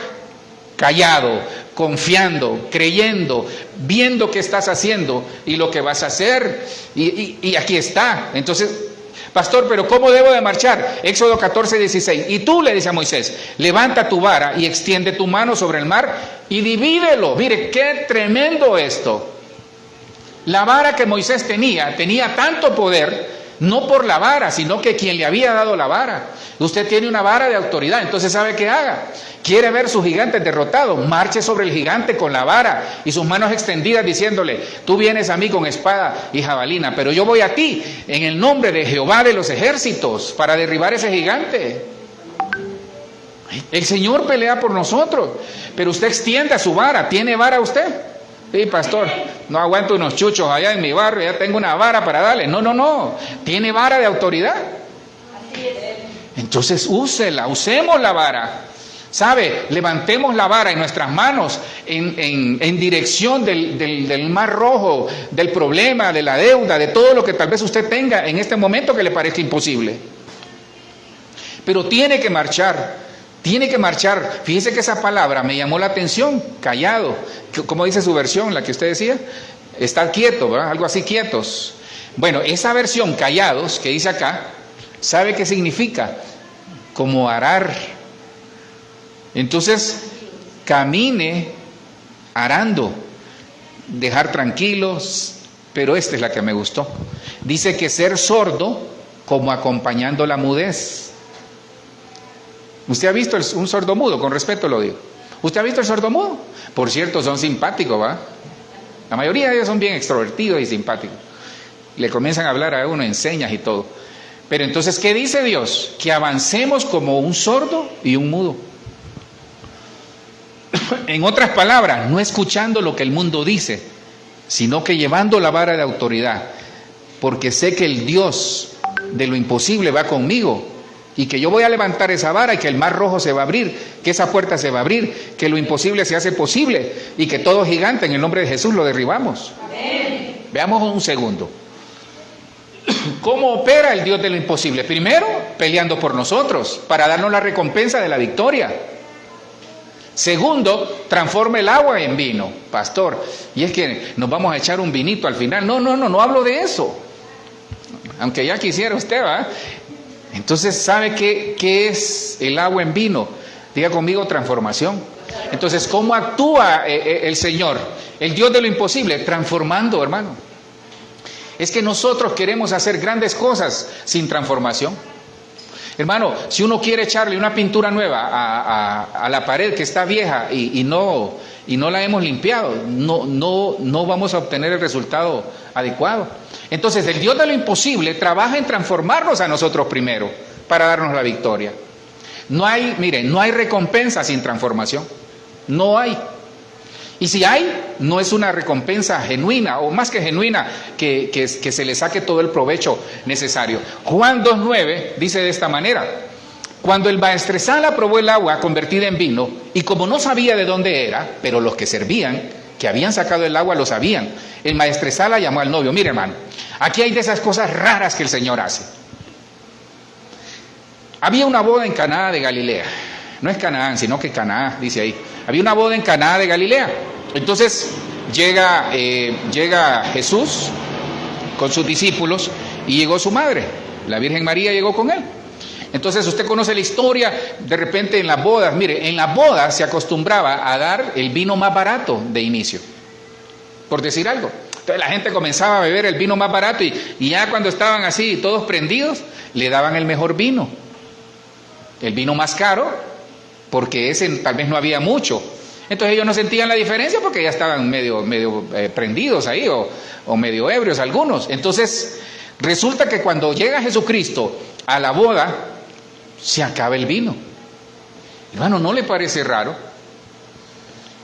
callado, confiando, creyendo, viendo qué estás haciendo y lo que vas a hacer. Y aquí está. Entonces, pastor, pero ¿cómo debo de marchar? Éxodo 14:16. Y tú, le dice a Moisés, levanta tu vara y extiende tu mano sobre el mar y divídelo. Mire, qué tremendo esto. La vara que Moisés tenía tanto poder, no por la vara, sino que quien le había dado la vara. Usted tiene una vara de autoridad, entonces ¿sabe qué haga? Quiere ver sus gigantes derrotados, marche sobre el gigante con la vara y sus manos extendidas diciéndole, tú vienes a mí con espada y jabalina, pero yo voy a ti en el nombre de Jehová de los ejércitos para derribar ese gigante. El Señor pelea por nosotros, pero usted extienda su vara. ¿Tiene vara usted? Sí, pastor, no aguanto unos chuchos allá en mi barrio, ya tengo una vara para darle. No, tiene vara de autoridad. Entonces úsela, usemos la vara. ¿Sabe? Levantemos la vara en nuestras manos en dirección del Mar Rojo, del problema, de la deuda, de todo lo que tal vez usted tenga en este momento que le parezca imposible. Pero tiene que marchar. Tiene que marchar. Fíjese que esa palabra me llamó la atención, callado. ¿Cómo dice su versión, la que usted decía? Estar quieto, ¿verdad? Algo así, quietos. Bueno, esa versión, callados, que dice acá, ¿sabe qué significa? Como arar. Entonces, camine arando, dejar tranquilos, pero esta es la que me gustó. Dice que ser sordo como acompañando la mudez. ¿Usted ha visto un sordomudo? Con respeto lo digo. ¿Usted ha visto el sordomudo? Por cierto, son simpáticos, ¿va? La mayoría de ellos son bien extrovertidos y simpáticos. Le comienzan a hablar a uno en señas y todo. Pero entonces, ¿qué dice Dios? Que avancemos como un sordo y un mudo. En otras palabras, no escuchando lo que el mundo dice, sino que llevando la vara de autoridad. Porque sé que el Dios de lo imposible va conmigo. Y que yo voy a levantar esa vara y que el Mar Rojo se va a abrir, que esa puerta se va a abrir, que lo imposible se hace posible y que todo gigante en el nombre de Jesús lo derribamos. Amén. Veamos un segundo. ¿Cómo opera el Dios de lo imposible? Primero, peleando por nosotros para darnos la recompensa de la victoria. Segundo, transforma el agua en vino. Pastor, y es que nos vamos a echar un vinito al final. No hablo de eso. Aunque ya quisiera usted, ¿va? Entonces, ¿sabe qué es el agua en vino? Diga conmigo, transformación. Entonces, ¿cómo actúa el Señor? El Dios de lo imposible, transformando, hermano. Es que nosotros queremos hacer grandes cosas sin transformación. Hermano, si uno quiere echarle una pintura nueva a la pared que está vieja y no la hemos limpiado, no vamos a obtener el resultado adecuado. Entonces, el Dios de lo imposible trabaja en transformarnos a nosotros primero para darnos la victoria. No hay recompensa sin transformación. No hay. Y si hay, no es una recompensa genuina, o más que genuina, que se le saque todo el provecho necesario. Juan 2:9 dice de esta manera: cuando el maestresala probó el agua convertida en vino, y como no sabía de dónde era, pero los que servían, que habían sacado el agua, lo sabían, el maestresala llamó al novio. Mire, hermano, aquí hay de esas cosas raras que el Señor hace. Había una boda en Caná de Galilea. No es Canaán, sino que Caná, dice ahí. Había una boda en Caná de Galilea. Entonces llega Jesús con sus discípulos y llegó su madre. La Virgen María llegó con él. Entonces usted conoce la historia. De repente en las bodas, mire, en las bodas se acostumbraba a dar el vino más barato de inicio, por decir algo. Entonces la gente comenzaba a beber el vino más barato y ya cuando estaban así todos prendidos, le daban el mejor vino. El vino más caro, porque ese tal vez no había mucho. Entonces ellos no sentían la diferencia porque ya estaban medio prendidos ahí o medio ebrios algunos. Entonces resulta que cuando llega Jesucristo a la boda, se acaba el vino. Hermano, ¿no le parece raro?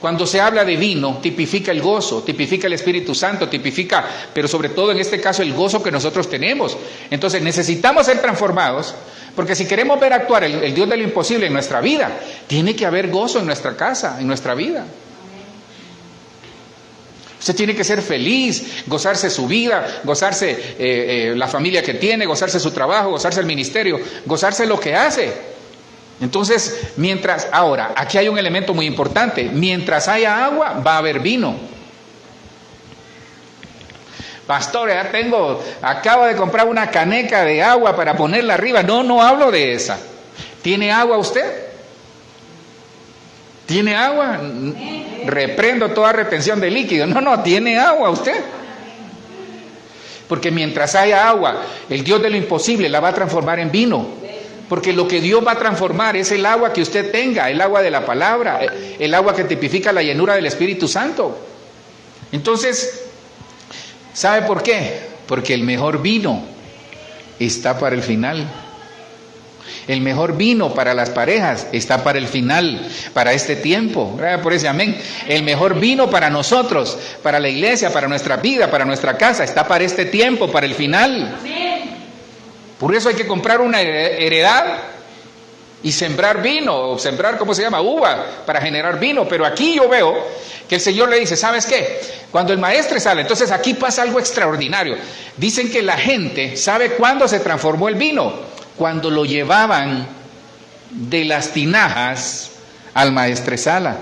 Cuando se habla de vino, tipifica el gozo, tipifica el Espíritu Santo, tipifica, pero sobre todo en este caso, el gozo que nosotros tenemos. Entonces necesitamos ser transformados, porque si queremos ver actuar el Dios de lo imposible en nuestra vida, tiene que haber gozo en nuestra casa, en nuestra vida. Usted tiene que ser feliz, gozarse su vida, gozarse la familia que tiene, gozarse su trabajo, gozarse el ministerio, gozarse lo que hace. Entonces, ahora, aquí hay un elemento muy importante: mientras haya agua, va a haber vino. Pastor, acabo de comprar una caneca de agua para ponerla arriba. No hablo de esa. ¿Tiene agua usted? ¿Tiene agua? Reprendo toda retención de líquido. No, ¿tiene agua usted? Porque mientras haya agua, el Dios de lo imposible la va a transformar en vino. Porque lo que Dios va a transformar es el agua que usted tenga, el agua de la palabra, el agua que tipifica la llenura del Espíritu Santo. Entonces, ¿sabe por qué? Porque el mejor vino está para el final. El mejor vino para las parejas está para el final, para este tiempo. Gracias por ese amén. El mejor vino para nosotros, para la iglesia, para nuestra vida, para nuestra casa, está para este tiempo, para el final. Amén. Por eso hay que comprar una heredad y sembrar vino, o sembrar, uva, para generar vino. Pero aquí yo veo que el Señor le dice, ¿sabes qué? Cuando el maestre sale, entonces aquí pasa algo extraordinario. Dicen que la gente sabe cuándo se transformó el vino, cuando lo llevaban de las tinajas al maestresala.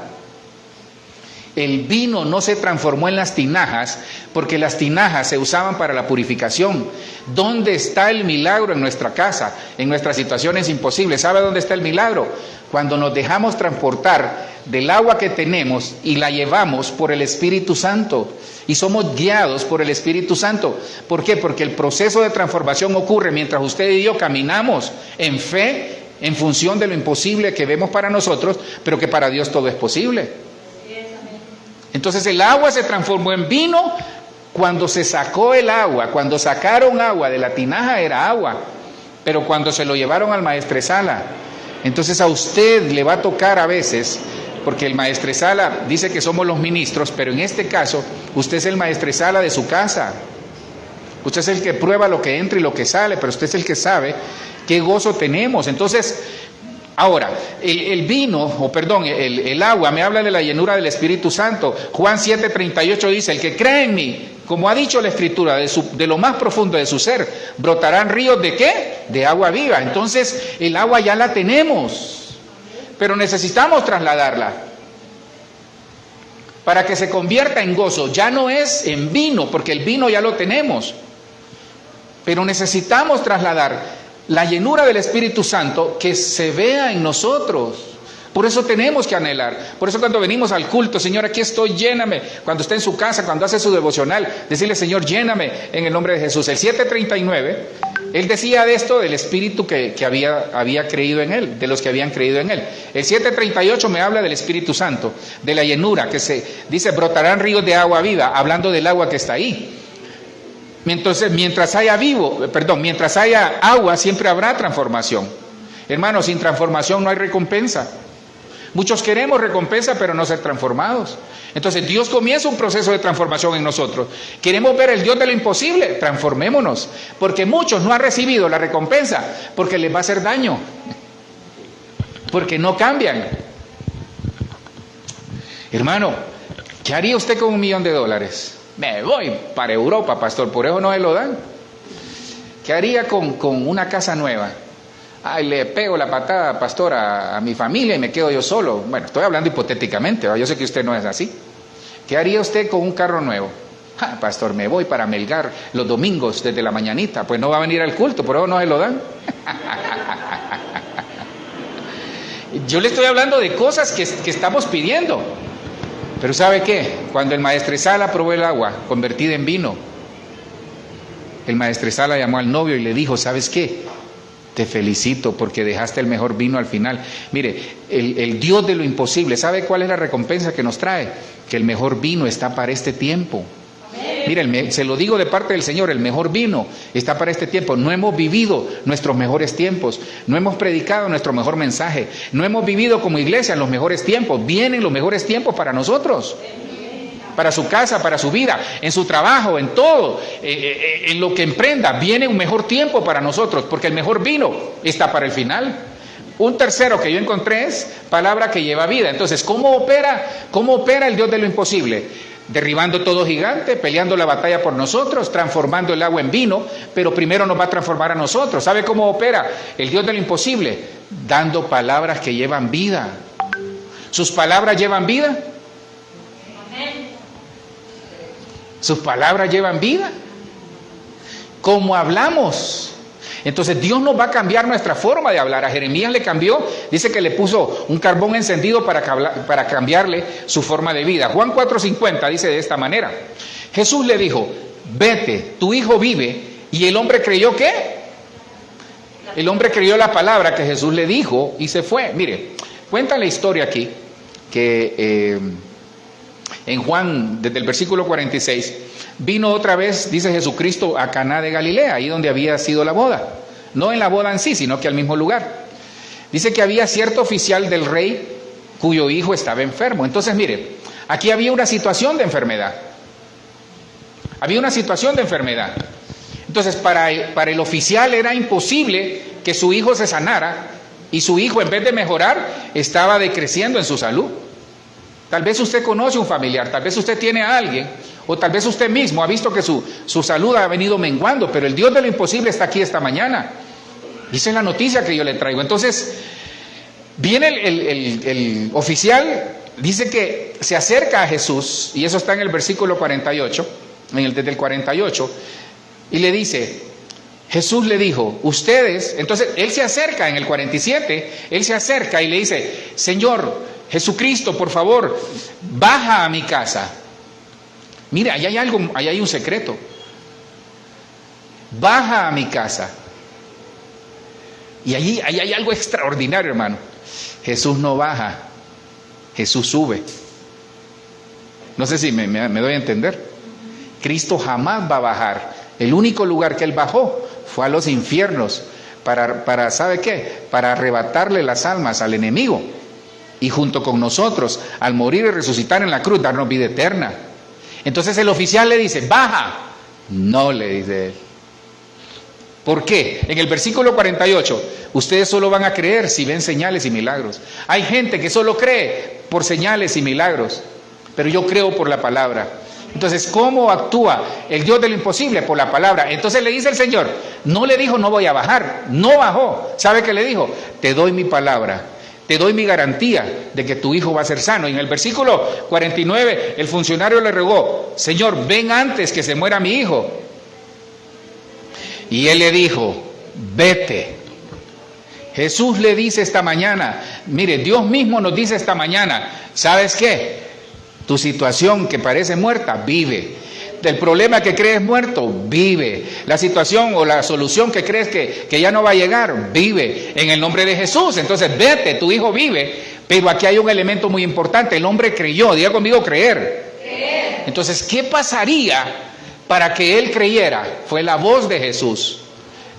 El vino no se transformó en las tinajas porque las tinajas se usaban para la purificación. ¿Dónde está el milagro en nuestra casa, en nuestras situaciones imposibles? ¿Sabe dónde está el milagro? Cuando nos dejamos transportar del agua que tenemos y la llevamos por el Espíritu Santo y somos guiados por el Espíritu Santo. ¿Por qué? Porque el proceso de transformación ocurre mientras usted y yo caminamos en fe, en función de lo imposible que vemos para nosotros, pero que para Dios todo es posible. Entonces el agua se transformó en vino cuando se sacó el agua. Cuando sacaron agua de la tinaja era agua, pero cuando se lo llevaron al maestresala, entonces a usted le va a tocar a veces, porque el maestresala dice que somos los ministros, pero en este caso usted es el maestresala de su casa. Usted es el que prueba lo que entra y lo que sale, pero usted es el que sabe qué gozo tenemos. Entonces, ahora, el agua me habla de la llenura del Espíritu Santo. Juan 7:38 dice, el que cree en mí, como ha dicho la Escritura, de lo más profundo de su ser, brotarán ríos ¿de qué? De agua viva. Entonces, el agua ya la tenemos, pero necesitamos trasladarla para que se convierta en gozo. Ya no es en vino, porque el vino ya lo tenemos, pero necesitamos trasladar la llenura del Espíritu Santo que se vea en nosotros. Por eso tenemos que anhelar. Por eso cuando venimos al culto, Señor, aquí estoy, lléname. Cuando está en su casa, cuando hace su devocional, decirle, Señor, lléname en el nombre de Jesús. El 7:39, él decía de esto del Espíritu que había creído en él, de los que habían creído en él. El 7:38 me habla del Espíritu Santo, de la llenura, que se dice, brotarán ríos de agua viva, hablando del agua que está ahí. Entonces, mientras haya agua, siempre habrá transformación. Hermanos, sin transformación no hay recompensa. Muchos queremos recompensa, pero no ser transformados. Entonces, Dios comienza un proceso de transformación en nosotros. Queremos ver el Dios de lo imposible, transformémonos. Porque muchos no han recibido la recompensa porque les va a hacer daño. Porque no cambian. Hermano, ¿qué haría usted con $1.000.000? Me voy para Europa, pastor, por eso no se lo dan. ¿Qué haría con una casa nueva? Ay, le pego la patada, pastor, a mi familia y me quedo yo solo. Bueno, estoy hablando hipotéticamente, yo sé que usted no es así. ¿Qué haría usted con un carro nuevo? Pastor, me voy para Melgar los domingos desde la mañanita. Pues no va a venir al culto, por eso no se lo dan. Yo le estoy hablando de cosas que estamos pidiendo. Pero ¿sabe qué? Cuando el maestresala probó el agua convertida en vino, el maestresala llamó al novio y le dijo, ¿sabes qué? Te felicito porque dejaste el mejor vino al final. Mire, el Dios de lo imposible, ¿sabe cuál es la recompensa que nos trae? Que el mejor vino está para este tiempo. Mire, se lo digo de parte del Señor, el mejor vino está para este tiempo. No hemos vivido nuestros mejores tiempos, no hemos predicado nuestro mejor mensaje, no hemos vivido como iglesia en los mejores tiempos. Vienen los mejores tiempos para nosotros, para su casa, para su vida, en su trabajo, en todo, en lo que emprenda. Viene un mejor tiempo para nosotros, porque el mejor vino está para el final. Un tercero que yo encontré es palabra que lleva vida. Entonces, ¿cómo opera el Dios de lo imposible? Derribando todo gigante, peleando la batalla por nosotros, transformando el agua en vino, pero primero nos va a transformar a nosotros. ¿Sabe cómo opera el Dios de lo imposible? Dando palabras que llevan vida. ¿Sus palabras llevan vida? ¿Sus palabras llevan vida? ¿Cómo hablamos? Entonces Dios nos va a cambiar nuestra forma de hablar. A Jeremías le cambió, dice que le puso un carbón encendido para cambiarle su forma de vida. Juan 4:50 dice de esta manera: Jesús le dijo, vete, tu hijo vive. ¿Y el hombre creyó qué? El hombre creyó la palabra que Jesús le dijo y se fue. Mire, cuenta la historia aquí, que en Juan, desde el versículo 46, vino otra vez, dice Jesucristo, a Caná de Galilea, ahí donde había sido la boda. No en la boda en sí, sino que al mismo lugar. Dice que había cierto oficial del rey cuyo hijo estaba enfermo. Entonces, mire, aquí había una situación de enfermedad. Había una situación de enfermedad. Entonces, para el oficial era imposible que su hijo se sanara, y su hijo, en vez de mejorar, estaba decreciendo en su salud. Tal vez usted conoce un familiar, tal vez usted tiene a alguien, o tal vez usted mismo ha visto que su salud ha venido menguando, pero el Dios de lo imposible está aquí esta mañana. Esa es la noticia que yo le traigo. Entonces, viene el oficial, dice que se acerca a Jesús, y eso está en el versículo 48, desde el 48, y le dice, Jesús le dijo, ustedes, entonces él se acerca en el 47, él se acerca y le dice, Señor Jesucristo, por favor, baja a mi casa. Mira, ahí hay un secreto. Baja a mi casa. Y ahí hay algo extraordinario, hermano. Jesús no baja, Jesús sube. No sé si me doy a entender. Cristo jamás va a bajar. El único lugar que Él bajó fue a los infiernos para ¿sabe qué? Para arrebatarle las almas al enemigo. Y junto con nosotros, al morir y resucitar en la cruz, darnos vida eterna. Entonces el oficial le dice, baja. No, le dice él. ¿Por qué? En el versículo 48, ustedes solo van a creer si ven señales y milagros. Hay gente que solo cree por señales y milagros, pero yo creo por la palabra. Entonces, ¿cómo actúa el Dios de lo imposible? Por la palabra. Entonces le dice el Señor, no le dijo no voy a bajar, no bajó. ¿Sabe qué le dijo? Te doy mi palabra. Te doy mi garantía de que tu hijo va a ser sano. Y en el versículo 49, el funcionario le rogó, Señor, ven antes que se muera mi hijo. Y él le dijo, vete. Jesús le dice esta mañana, mire, Dios mismo nos dice esta mañana, ¿sabes qué? Tu situación que parece muerta, vive. El problema que crees muerto, vive. La situación o la solución que crees que ya no va a llegar, vive. En el nombre de Jesús. Entonces, vete, tu hijo vive. Pero aquí hay un elemento muy importante. El hombre creyó. Diga conmigo, creer. Entonces, ¿qué pasaría para que él creyera? Fue la voz de Jesús.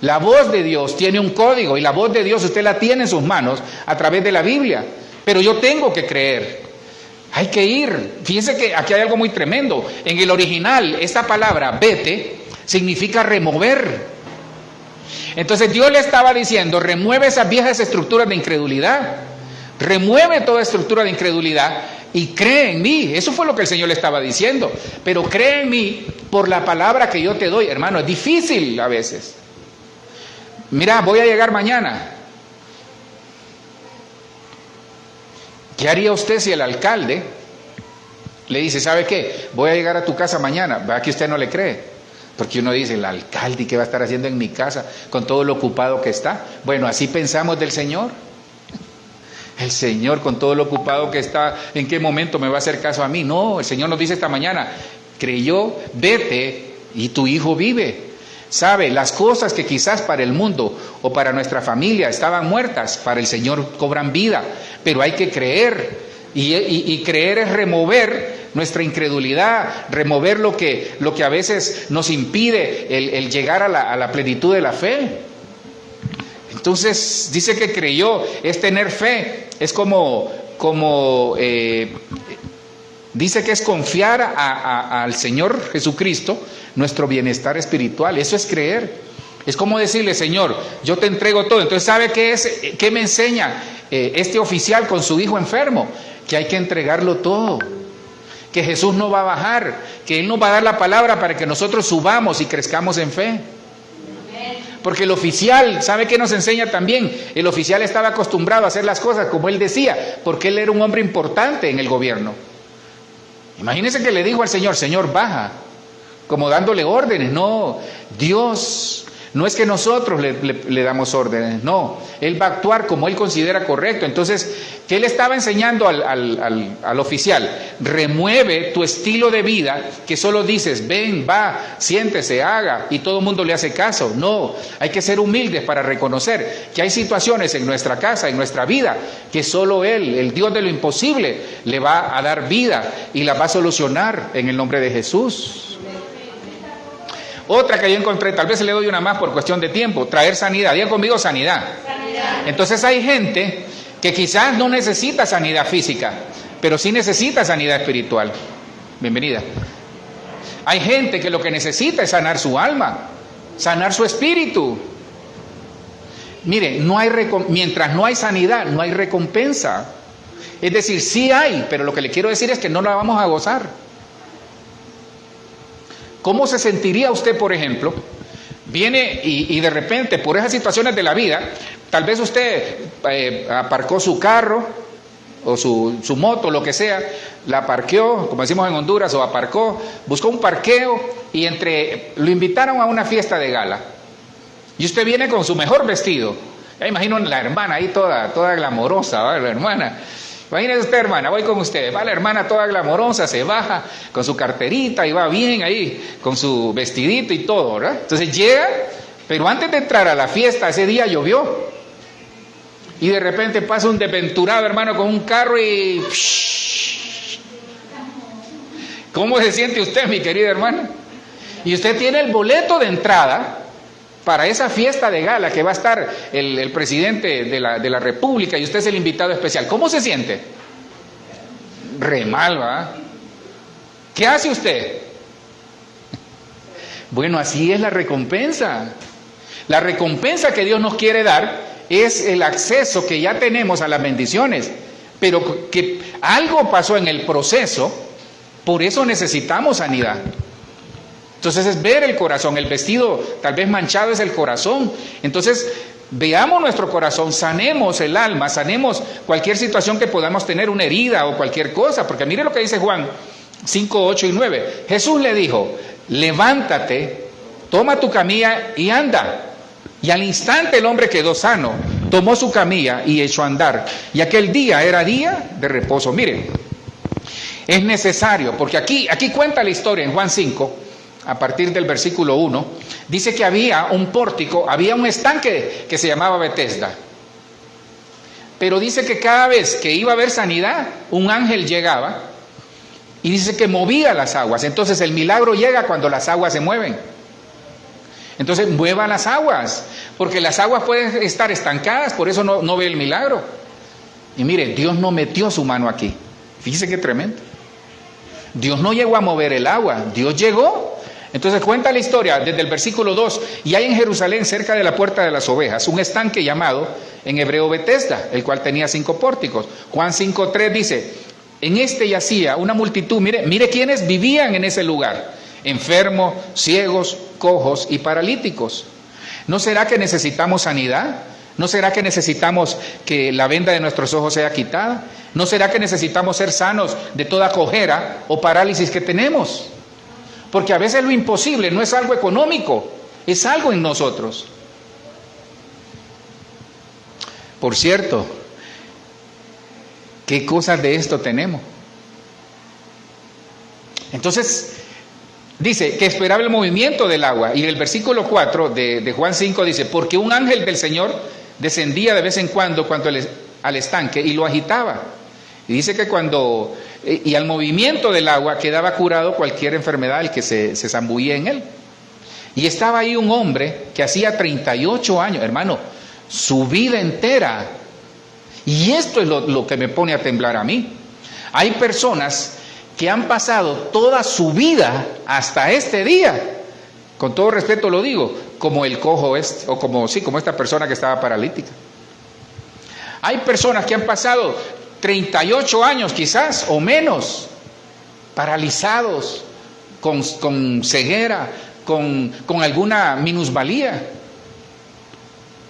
La voz de Dios tiene un código. Y la voz de Dios usted la tiene en sus manos a través de la Biblia. Pero yo tengo que creer. Hay que ir. Fíjense que aquí hay algo muy tremendo. En el original, esta palabra, vete, significa remover. Entonces Dios le estaba diciendo, remueve esas viejas estructuras de incredulidad. Remueve toda estructura de incredulidad y cree en mí. Eso fue lo que el Señor le estaba diciendo. Pero cree en mí por la palabra que yo te doy. Hermano, es difícil a veces. Mira, voy a llegar mañana. ¿Qué haría usted si el alcalde le dice, ¿sabe qué? Voy a llegar a tu casa mañana. ¿Verdad que usted no le cree? Porque uno dice, el alcalde, ¿qué va a estar haciendo en mi casa con todo lo ocupado que está? Bueno, así pensamos del Señor. El Señor con todo lo ocupado que está, ¿en qué momento me va a hacer caso a mí? No, el Señor nos dice esta mañana, creyó, vete y tu hijo vive. Sabe, las cosas que quizás para el mundo o para nuestra familia estaban muertas, para el Señor cobran vida. Pero hay que creer. Y creer es remover nuestra incredulidad, remover lo que a veces nos impide el llegar a la plenitud de la fe. Entonces dice que creyó, es tener fe, es dice que es confiar al Señor Jesucristo nuestro bienestar espiritual. Eso es creer. Es como decirle: Señor, yo te entrego todo. Entonces, ¿sabe qué me enseña este oficial con su hijo enfermo? Que hay que entregarlo todo, que Jesús no va a bajar, que Él nos va a dar la palabra para que nosotros subamos y crezcamos en fe. Porque el oficial, ¿sabe qué nos enseña también? El oficial estaba acostumbrado a hacer las cosas como él decía, porque él era un hombre importante en el gobierno. Imagínense que le dijo al Señor: Señor, baja, como dándole órdenes. No, Dios, no es que nosotros le damos órdenes, no, Él va a actuar como Él considera correcto. Entonces, ¿qué le estaba enseñando al oficial? Remueve tu estilo de vida, que solo dices: ven, va, siéntese, haga, y todo el mundo le hace caso. No, hay que ser humildes para reconocer que hay situaciones en nuestra casa, en nuestra vida, que solo Él, el Dios de lo imposible, le va a dar vida y la va a solucionar en el nombre de Jesús. Otra que yo encontré, tal vez le doy una más por cuestión de tiempo: traer sanidad. Digan conmigo: sanidad. Entonces hay gente que quizás no necesita sanidad física, pero sí necesita sanidad espiritual. Bienvenida. Hay gente que lo que necesita es sanar su alma, sanar su espíritu. Mire, mientras no hay sanidad, no hay recompensa. Es decir, sí hay, pero lo que le quiero decir es que no la vamos a gozar. ¿Cómo se sentiría usted, por ejemplo? Viene y de repente, por esas situaciones de la vida, tal vez usted aparcó su carro o su moto, lo que sea, la parqueó, como decimos en Honduras, o aparcó, buscó un parqueo y lo invitaron a una fiesta de gala. Y usted viene con su mejor vestido. Ya imagino la hermana ahí toda glamorosa, ¿va? La hermana. Imagínese usted, hermana, voy con usted. Va la hermana toda glamorosa, se baja con su carterita y va bien ahí, con su vestidito y todo, ¿verdad? Entonces llega, pero antes de entrar a la fiesta, ese día llovió. Y de repente pasa un desventurado hermano con un carro y... ¿Cómo se siente usted, mi querida hermana? Y usted tiene el boleto de entrada para esa fiesta de gala que va a estar el presidente de la República y usted es el invitado especial. ¿Cómo se siente? Re mal, ¿va? ¿Qué hace usted? Bueno, así es la recompensa. La recompensa que Dios nos quiere dar es el acceso que ya tenemos a las bendiciones, pero que algo pasó en el proceso, por eso necesitamos sanidad. Entonces es ver el corazón, el vestido tal vez manchado es el corazón. Entonces veamos nuestro corazón, sanemos el alma, sanemos cualquier situación que podamos tener, una herida o cualquier cosa. Porque mire lo que dice Juan 5, 8 y 9. Jesús le dijo: levántate, toma tu camilla y anda. Y al instante el hombre quedó sano, tomó su camilla y echó a andar. Y aquel día era día de reposo. Miren, es necesario, porque aquí cuenta la historia en Juan 5. A partir del versículo 1, dice que había un pórtico, había un estanque que se llamaba Betesda. Pero dice que cada vez que iba a haber sanidad, un ángel llegaba y dice que movía las aguas. Entonces el milagro llega cuando las aguas se mueven. Entonces muevan las aguas, porque las aguas pueden estar estancadas, por eso no ve el milagro. Y mire, Dios no metió su mano aquí. Fíjese qué tremendo. Dios no llegó a mover el agua, Dios llegó. Entonces cuenta la historia desde el versículo 2, y hay en Jerusalén, cerca de la puerta de las ovejas, un estanque llamado en hebreo Betesda, el cual tenía 5 pórticos. Juan 5:3 dice: en este yacía una multitud, mire quiénes vivían en ese lugar: enfermos, ciegos, cojos y paralíticos. ¿No será que necesitamos sanidad? ¿No será que necesitamos que la venda de nuestros ojos sea quitada? ¿No será que necesitamos ser sanos de toda cojera o parálisis que tenemos? Porque a veces lo imposible no es algo económico, es algo en nosotros. Por cierto, ¿qué cosas de esto tenemos? Entonces, Dice que esperaba el movimiento del agua. Y el versículo 4 de Juan 5 dice, porque un ángel del Señor descendía de vez en cuando al estanque y lo agitaba. Y dice que y al movimiento del agua quedaba curado cualquier enfermedad el que se zambullía en él. Y estaba ahí un hombre que hacía 38 años, hermano, su vida entera. Y esto es lo que me pone a temblar a mí. Hay personas que han pasado toda su vida hasta este día, con todo respeto lo digo, como el cojo o como esta persona que estaba paralítica. Hay personas que han pasado 38 años quizás o menos, paralizados, con ceguera, con alguna minusvalía,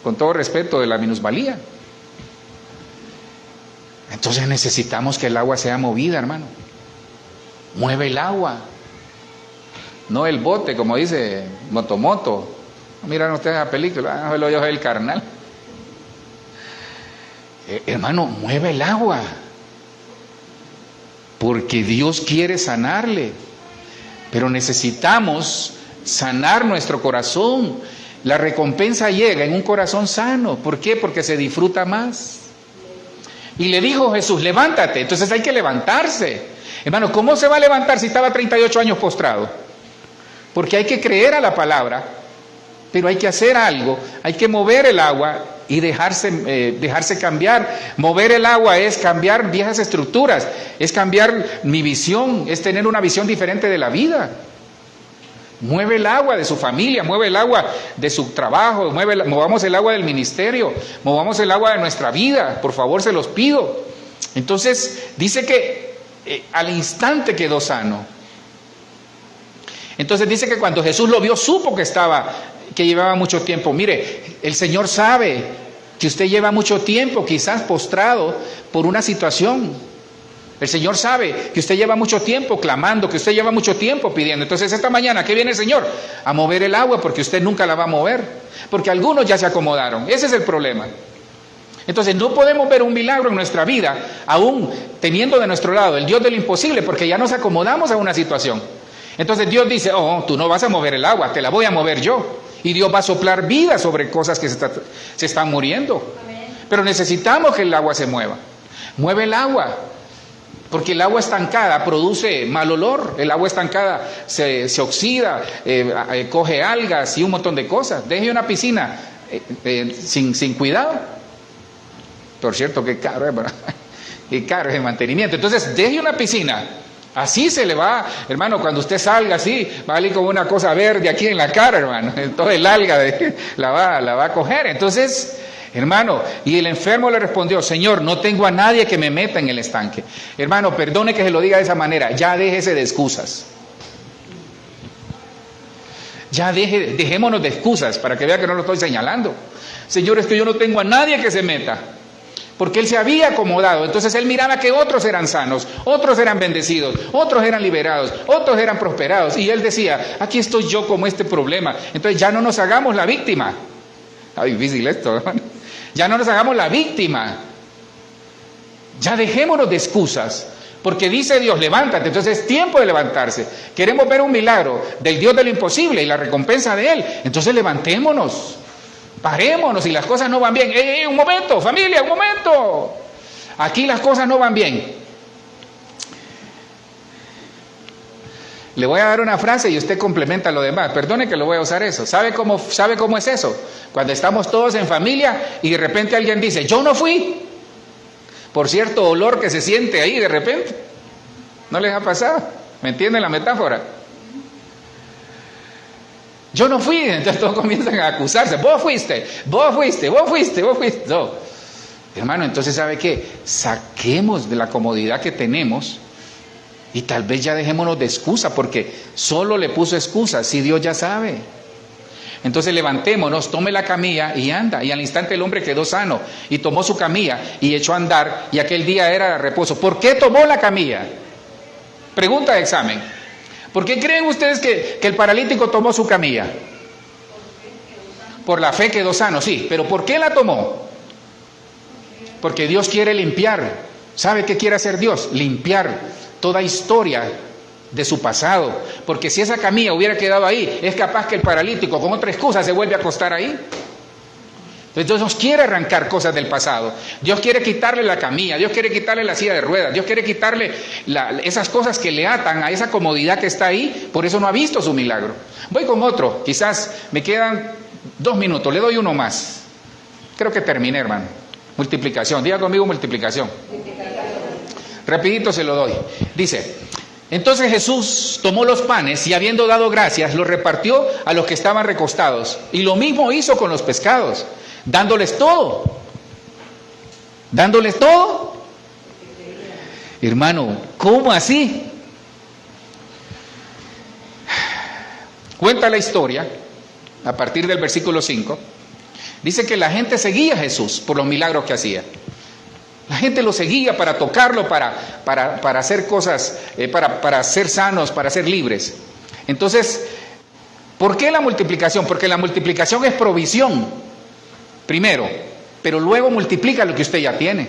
con todo respeto de la minusvalía. Entonces necesitamos que el agua sea movida, hermano. Mueve el agua, no el bote, como dice Motomoto. Miran ustedes la película, yo soy el carnal. Hermano, mueve el agua, porque Dios quiere sanarle, pero necesitamos sanar nuestro corazón. La recompensa llega en un corazón sano. ¿Por qué? Porque se disfruta más. Y le dijo Jesús, levántate. Entonces hay que levantarse. Hermano, ¿cómo se va a levantar si estaba 38 años postrado? Porque hay que creer a la palabra, pero hay que hacer algo, hay que mover el agua y dejarse cambiar. Mover el agua es cambiar viejas estructuras, es cambiar mi visión, es tener una visión diferente de la vida. Mueve el agua de su familia, mueve el agua de su trabajo, movamos el agua del ministerio, movamos el agua de nuestra vida, por favor, se los pido. Entonces, dice que al instante quedó sano. Entonces dice que cuando Jesús lo vio, supo que llevaba mucho tiempo. Mire, el Señor sabe que usted lleva mucho tiempo quizás postrado por una situación. El Señor sabe que usted lleva mucho tiempo clamando, que usted lleva mucho tiempo pidiendo. Entonces esta mañana, ¿qué viene el Señor? A mover el agua, porque usted nunca la va a mover. Porque algunos ya se acomodaron. Ese es el problema. Entonces no podemos ver un milagro en nuestra vida, aún teniendo de nuestro lado el Dios del imposible, porque ya nos acomodamos a una situación. Entonces Dios dice, tú no vas a mover el agua, te la voy a mover yo. Y Dios va a soplar vida sobre cosas que se están muriendo. Pero necesitamos que el agua se mueva. Mueve el agua. Porque el agua estancada produce mal olor, el agua estancada se oxida, coge algas y un montón de cosas. Deje una piscina sin cuidado. Por cierto, qué caro es, qué caro es el mantenimiento. Entonces, deje una piscina, así se le va, hermano, cuando usted salga así, va a salir como una cosa verde aquí en la cara, hermano. Todo el alga la va a coger. Entonces, hermano, y el enfermo le respondió, Señor, no tengo a nadie que me meta en el estanque. Hermano, perdone que se lo diga de esa manera, ya déjese de excusas. Ya dejémonos de excusas para que vea que no lo estoy señalando. Señor, es que yo no tengo a nadie que se meta. Porque él se había acomodado, entonces él miraba que otros eran sanos, otros eran bendecidos, otros eran liberados, otros eran prosperados. Y él decía, aquí estoy yo como este problema. Entonces ya no nos hagamos la víctima. Está difícil esto, hermano. Ya no nos hagamos la víctima. Ya dejémonos de excusas. Porque dice Dios, levántate. Entonces es tiempo de levantarse. Queremos ver un milagro del Dios de lo imposible y la recompensa de Él. Entonces levantémonos. Parémonos y las cosas no van bien. Un momento, familia, un momento. Aquí las cosas no van bien. Le voy a dar una frase y usted complementa lo demás. Perdone que lo voy a usar eso. ¿Sabe cómo es eso? Cuando estamos todos en familia y de repente alguien dice, yo no fui. Por cierto olor que se siente ahí de repente. ¿No les ha pasado? ¿Me entienden la metáfora? Yo no fui, entonces todos comienzan a acusarse. Vos fuiste. No. Hermano, entonces ¿sabe qué? Saquemos de la comodidad que tenemos y tal vez ya dejémonos de excusa, porque solo le puso excusa, si Dios ya sabe. Entonces levantémonos, tome la camilla y anda. Y al instante el hombre quedó sano y tomó su camilla y echó a andar, y aquel día era de reposo. ¿Por qué tomó la camilla? Pregunta de examen. ¿Por qué creen ustedes que el paralítico tomó su camilla? Por la fe quedó sano, sí. ¿Pero por qué la tomó? Porque Dios quiere limpiar. ¿Sabe qué quiere hacer Dios? Limpiar toda historia de su pasado, porque si esa camilla hubiera quedado ahí, es capaz que el paralítico con otra excusa se vuelve a acostar ahí. Entonces Dios nos quiere arrancar cosas del pasado. Dios quiere quitarle la camilla, Dios quiere quitarle la silla de ruedas, Dios quiere quitarle esas cosas que le atan a esa comodidad que está ahí, por eso no ha visto su milagro. Voy con otro, quizás me quedan 2 minutos, le doy uno más. Creo que terminé, hermano. Multiplicación, diga conmigo multiplicación. Rapidito se lo doy. Dice, entonces Jesús tomó los panes y habiendo dado gracias, los repartió a los que estaban recostados. Y lo mismo hizo con los pescados. Dándoles todo. Dándoles todo. Hermano, ¿cómo así? Cuenta la historia, a partir del versículo 5, dice que la gente seguía a Jesús por los milagros que hacía. La gente lo seguía para tocarlo, para hacer cosas, para ser sanos, para ser libres. Entonces, ¿por qué la multiplicación? Porque la multiplicación es provisión. Primero, pero luego multiplica lo que usted ya tiene.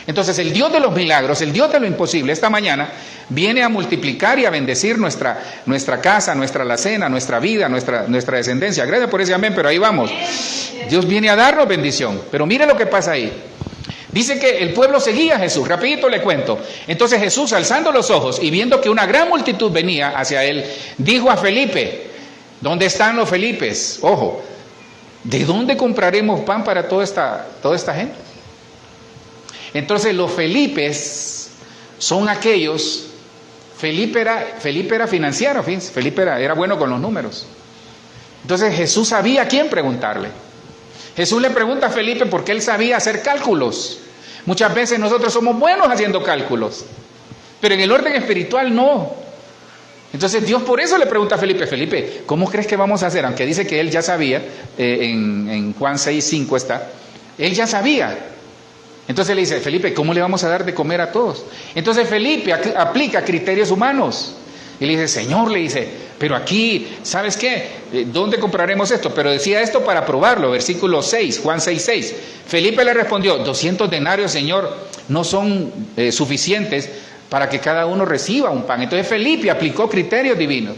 Entonces el Dios de los milagros, el Dios de lo imposible, esta mañana viene a multiplicar y a bendecir nuestra casa, nuestra alacena, nuestra vida, nuestra descendencia. Gracias por ese amén, pero ahí vamos. Dios viene a darnos bendición. Pero mire lo que pasa ahí. Dice que el pueblo seguía a Jesús. Rapidito le cuento. Entonces Jesús, alzando los ojos y viendo que una gran multitud venía hacia él, dijo a Felipe, ¿dónde están los Felipes? Ojo. ¿De dónde compraremos pan para toda esta gente? Entonces los Felipes son aquellos, Felipe era financiero, fíjense, Felipe era bueno con los números. Entonces Jesús sabía a quién preguntarle. Jesús le pregunta a Felipe porque él sabía hacer cálculos. Muchas veces nosotros somos buenos haciendo cálculos, pero en el orden espiritual no. Entonces Dios por eso le pregunta a Felipe, Felipe, ¿cómo crees que vamos a hacer? Aunque dice que él ya sabía, en Juan 6:5 está, él ya sabía. Entonces le dice, Felipe, ¿cómo le vamos a dar de comer a todos? Entonces Felipe aplica criterios humanos. Y le dice, Señor, le dice, pero aquí, ¿sabes qué? ¿Dónde compraremos esto? Pero decía esto para probarlo, versículo 6, Juan 6:6. Felipe le respondió, 200 denarios, Señor, no son suficientes para que cada uno reciba un pan. Entonces Felipe aplicó criterios divinos.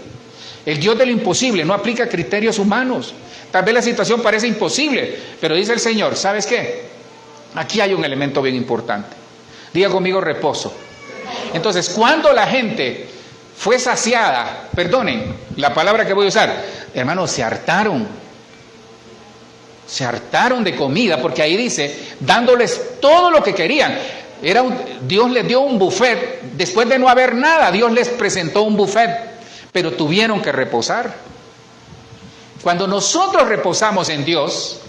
El Dios de lo imposible no aplica criterios humanos. Tal vez la situación parece imposible, pero dice el Señor, ¿sabes qué? Aquí hay un elemento bien importante. Diga conmigo reposo. Entonces, cuando la gente fue saciada, perdonen la palabra que voy a usar, hermanos, se hartaron de comida, porque ahí dice, dándoles todo lo que querían. Dios les dio un buffet, después de no haber nada, Dios les presentó un buffet, pero tuvieron que reposar. Cuando nosotros reposamos en Dios,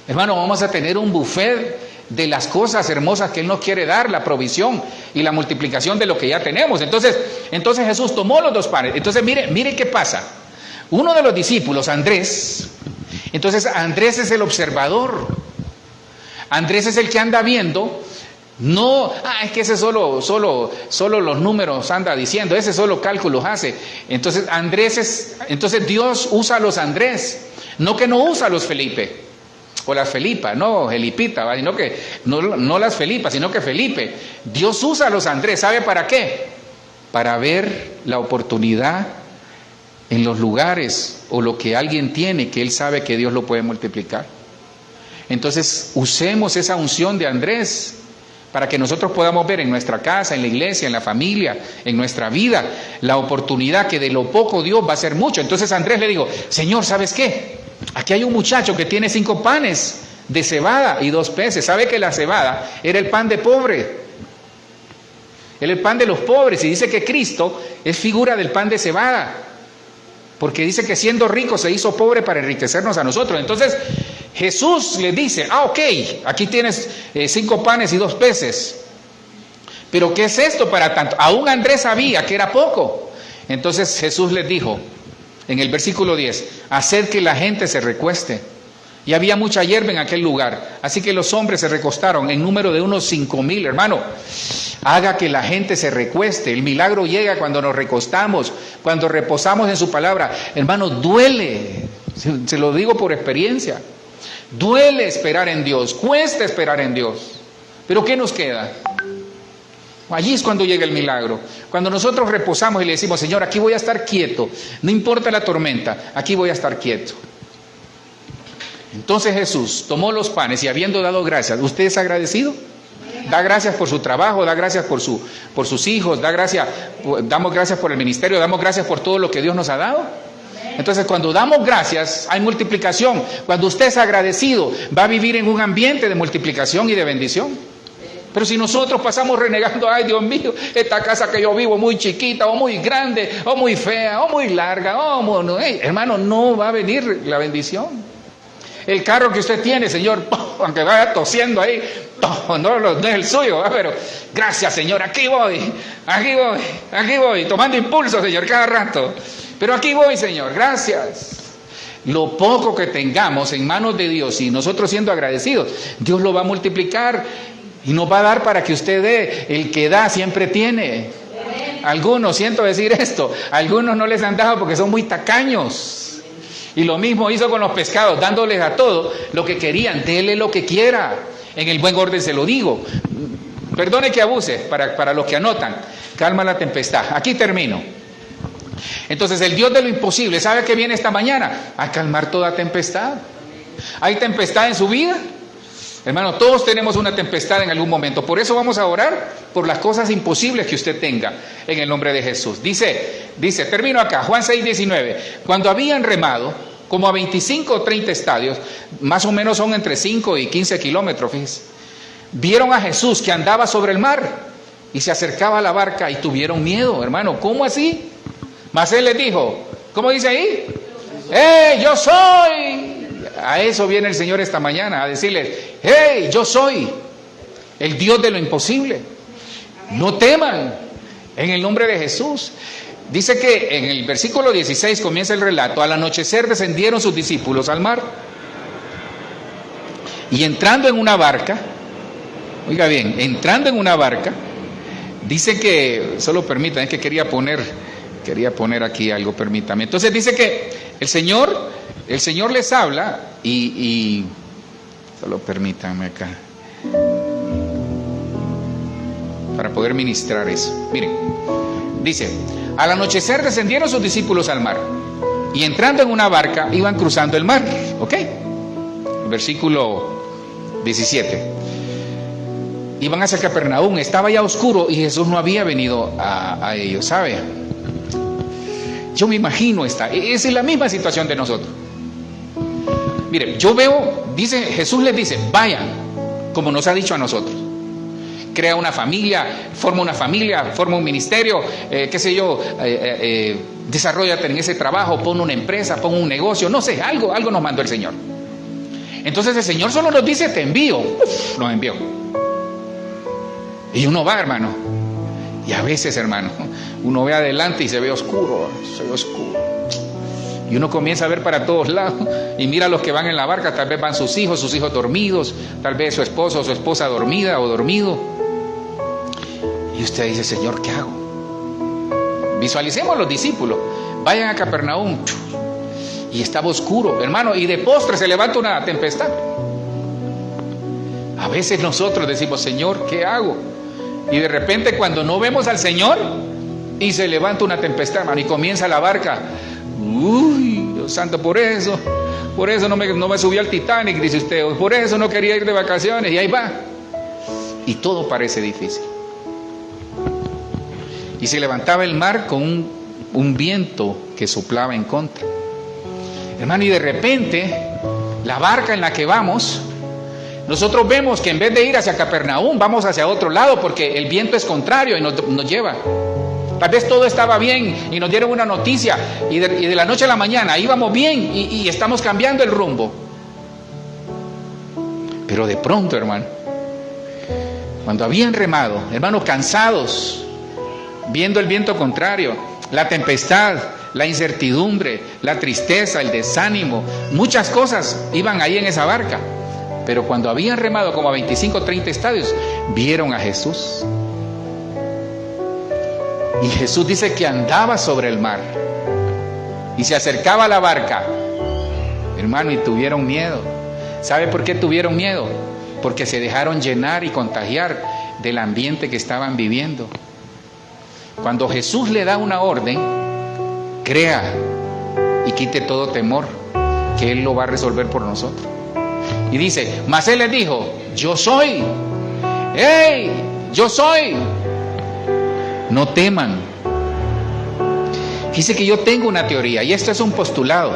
hermano, vamos a tener un buffet de las cosas hermosas que Él nos quiere dar, la provisión y la multiplicación de lo que ya tenemos. Entonces Jesús tomó los 2 panes. Entonces mire qué pasa. Uno de los discípulos, Andrés, entonces Andrés es el observador. Andrés es el que anda viendo. No, es que ese solo los números anda diciendo, ese solo cálculos hace. Entonces Dios usa a los Andrés, no que no usa a los Felipe o las Felipas, no Felipita, sino que no las Felipas, sino que Felipe. Dios usa a los Andrés, ¿sabe para qué? Para ver la oportunidad en los lugares o lo que alguien tiene que él sabe que Dios lo puede multiplicar. Entonces usemos esa unción de Andrés para que nosotros podamos ver en nuestra casa, en la iglesia, en la familia, en nuestra vida, la oportunidad que de lo poco Dios va a hacer mucho. Entonces Andrés le dijo, Señor, ¿sabes qué? Aquí hay un muchacho que tiene 5 panes de cebada y 2 peces. ¿Sabe que la cebada era el pan de pobre? Era el pan de los pobres, y dice que Cristo es figura del pan de cebada, porque dice que siendo rico se hizo pobre para enriquecernos a nosotros. Entonces Jesús le dice, ok, aquí tienes 5 panes y 2 peces. Pero ¿qué es esto para tanto? Aún Andrés sabía que era poco. Entonces Jesús les dijo, en el versículo 10, haced que la gente se recueste. Y había mucha hierba en aquel lugar. Así que los hombres se recostaron en número de unos 5,000. Hermano, haga que la gente se recueste. El milagro llega cuando nos recostamos, cuando reposamos en su palabra. Hermano, duele. Se lo digo por experiencia. Duele esperar en Dios, cuesta esperar en Dios. Pero ¿qué nos queda? Allí es cuando llega el milagro. Cuando nosotros reposamos y le decimos, Señor, aquí voy a estar quieto, no importa la tormenta, aquí voy a estar quieto. Entonces Jesús tomó los panes y habiendo dado gracias, ¿usted es agradecido? Da gracias por su trabajo, da gracias por sus hijos, damos gracias por el ministerio, damos gracias por todo lo que Dios nos ha dado. Entonces cuando damos gracias hay multiplicación. Cuando usted es agradecido va a vivir en un ambiente de multiplicación y de bendición. Pero si nosotros pasamos renegando, ay Dios mío, esta casa que yo vivo muy chiquita, o muy grande, o muy fea, o muy larga, hermano, no va a venir la bendición. El carro que usted tiene, Señor, aunque vaya tosiendo ahí, no es el suyo, pero gracias, Señor, aquí voy, tomando impulso, Señor, cada rato. Pero aquí voy, Señor, gracias. Lo poco que tengamos en manos de Dios y nosotros siendo agradecidos, Dios lo va a multiplicar. Y nos va a dar para que usted dé. El que da siempre tiene. Algunos, siento decir esto, algunos no les han dado porque son muy tacaños. Y lo mismo hizo con los pescados, dándoles a todos lo que querían. Dele lo que quiera. En el buen orden se lo digo. Perdone que abuse, para los que anotan. Calma la tempestad. Aquí termino. Entonces el Dios de lo imposible, ¿sabe qué viene esta mañana? A calmar toda tempestad. ¿Hay tempestad en su vida? Hermano, todos tenemos una tempestad en algún momento. Por eso vamos a orar por las cosas imposibles que usted tenga en el nombre de Jesús. Dice, termino acá, Juan 6:19. Cuando habían remado, como a 25 o 30 estadios, más o menos son entre 5 y 15 kilómetros, fíjese, vieron a Jesús que andaba sobre el mar y se acercaba a la barca y tuvieron miedo. Hermano, ¿cómo así? Mas él les dijo, ¿cómo dice ahí? ¡Hey, yo soy! A eso viene el Señor esta mañana, a decirles, hey, yo soy el Dios de lo imposible. No teman, en el nombre de Jesús. Dice que en el versículo 16 comienza el relato, al anochecer descendieron sus discípulos al mar. Y entrando en una barca, oiga bien, entrando en una barca, dice que, solo permítanme, es que quería poner aquí algo, permítame. Entonces dice que el Señor les habla y solo permítanme acá para poder ministrar eso. Miren, dice, al anochecer descendieron sus discípulos al mar y entrando en una barca iban cruzando el mar, ¿ok? Versículo 17. Iban hacia Capernaum, estaba ya oscuro y Jesús no había venido a ellos, ¿sabe? Yo me imagino esa es la misma situación de nosotros. Mire, yo veo, Jesús les dice, vayan, como nos ha dicho a nosotros. Crea una familia, forma un ministerio, desarróllate en ese trabajo, pon una empresa, pon un negocio, no sé, algo nos mandó el Señor. Entonces el Señor solo nos dice, te envío. Nos envió. Y uno va, hermano. Y a veces, hermano, uno ve adelante y se ve oscuro. Y uno comienza a ver para todos lados y mira a los que van en la barca, tal vez van sus hijos dormidos, tal vez su esposo o su esposa dormida o dormido. Y usted dice, Señor, ¿qué hago? Visualicemos los discípulos, vayan a Capernaum y estaba oscuro, hermano, y de postre se levanta una tempestad. A veces nosotros decimos, Señor, ¿qué hago? Y de repente cuando no vemos al Señor y se levanta una tempestad, hermano, y comienza la barca. Uy, Dios santo, por eso no me subí al Titanic, dice usted, por eso no quería ir de vacaciones, y ahí va. Y todo parece difícil. Y se levantaba el mar con un viento que soplaba en contra. Hermano, y de repente, la barca en la que vamos, nosotros vemos que en vez de ir hacia Capernaum, vamos hacia otro lado, porque el viento es contrario y nos lleva. Tal vez todo estaba bien y nos dieron una noticia y de la noche a la mañana íbamos bien y estamos cambiando el rumbo. Pero de pronto, hermano, cuando habían remado, hermanos, cansados, viendo el viento contrario, la tempestad, la incertidumbre, la tristeza, el desánimo, muchas cosas iban ahí en esa barca. Pero cuando habían remado como a 25 o 30 estadios, vieron a Jesús. Y Jesús dice que andaba sobre el mar y se acercaba a la barca, hermano, y tuvieron miedo. ¿Sabe por qué tuvieron miedo? Porque se dejaron llenar y contagiar del ambiente que estaban viviendo. Cuando Jesús le da una orden, crea y quite todo temor, que Él lo va a resolver por nosotros. Y dice, mas Él les dijo, yo soy. ¡Hey! Yo soy. No teman. Dice que yo tengo una teoría, y esto es un postulado.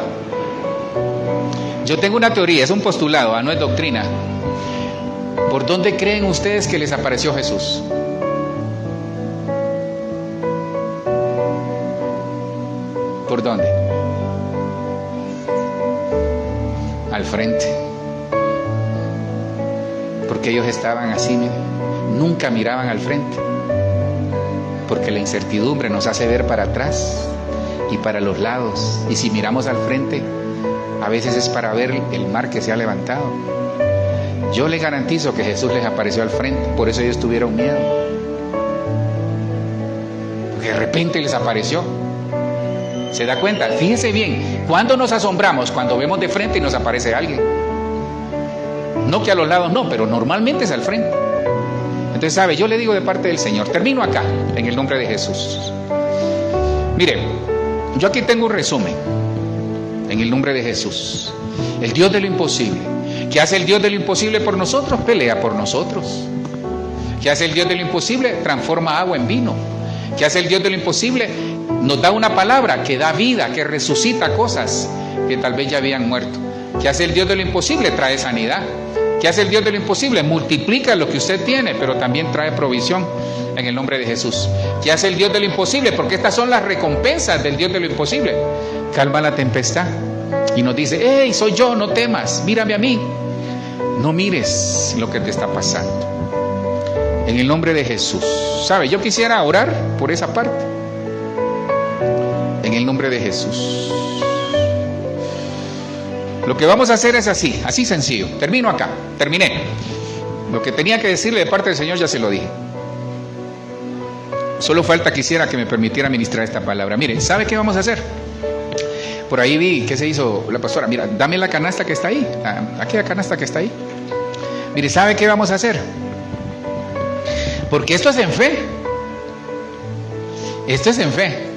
Yo tengo una teoría, es un postulado, no es doctrina. ¿Por dónde creen ustedes que les apareció Jesús? ¿Por dónde? Al frente. Porque ellos estaban así, nunca miraban al frente. Porque la incertidumbre nos hace ver para atrás y para los lados. Y si miramos al frente, a veces es para ver el mar que se ha levantado. Yo les garantizo que Jesús les apareció al frente, por eso ellos tuvieron miedo. Porque de repente les apareció. ¿Se da cuenta? Fíjese bien, ¿cuándo nos asombramos? Cuando vemos de frente y nos aparece alguien. No que a los lados no, pero normalmente es al frente. Entonces, ¿sabe? Yo le digo de parte del Señor, termino acá, en el nombre de Jesús. Mire, yo aquí tengo un resumen, en el nombre de Jesús. El Dios de lo imposible. ¿Qué hace el Dios de lo imposible por nosotros? Pelea por nosotros. ¿Qué hace el Dios de lo imposible? Transforma agua en vino. ¿Qué hace el Dios de lo imposible? Nos da una palabra que da vida, que resucita cosas que tal vez ya habían muerto. ¿Qué hace el Dios de lo imposible? Trae sanidad. ¿Qué hace el Dios de lo imposible? Multiplica lo que usted tiene, pero también trae provisión en el nombre de Jesús. ¿Qué hace el Dios de lo imposible? Porque estas son las recompensas del Dios de lo imposible. Calma la tempestad y nos dice, hey, soy yo, no temas, mírame a mí. No mires lo que te está pasando. En el nombre de Jesús. ¿Sabe? Yo quisiera orar por esa parte. En el nombre de Jesús. Lo que vamos a hacer es así sencillo. Termino acá, terminé. Lo que tenía que decirle de parte del Señor ya se lo dije. Solo falta quisiera que me permitiera ministrar esta palabra. Mire, ¿sabe qué vamos a hacer? Por ahí vi que se hizo la pastora. Mira, dame la canasta que está ahí. Aquella canasta que está ahí. Mire, ¿sabe qué vamos a hacer? Porque esto es en fe. Esto es en fe.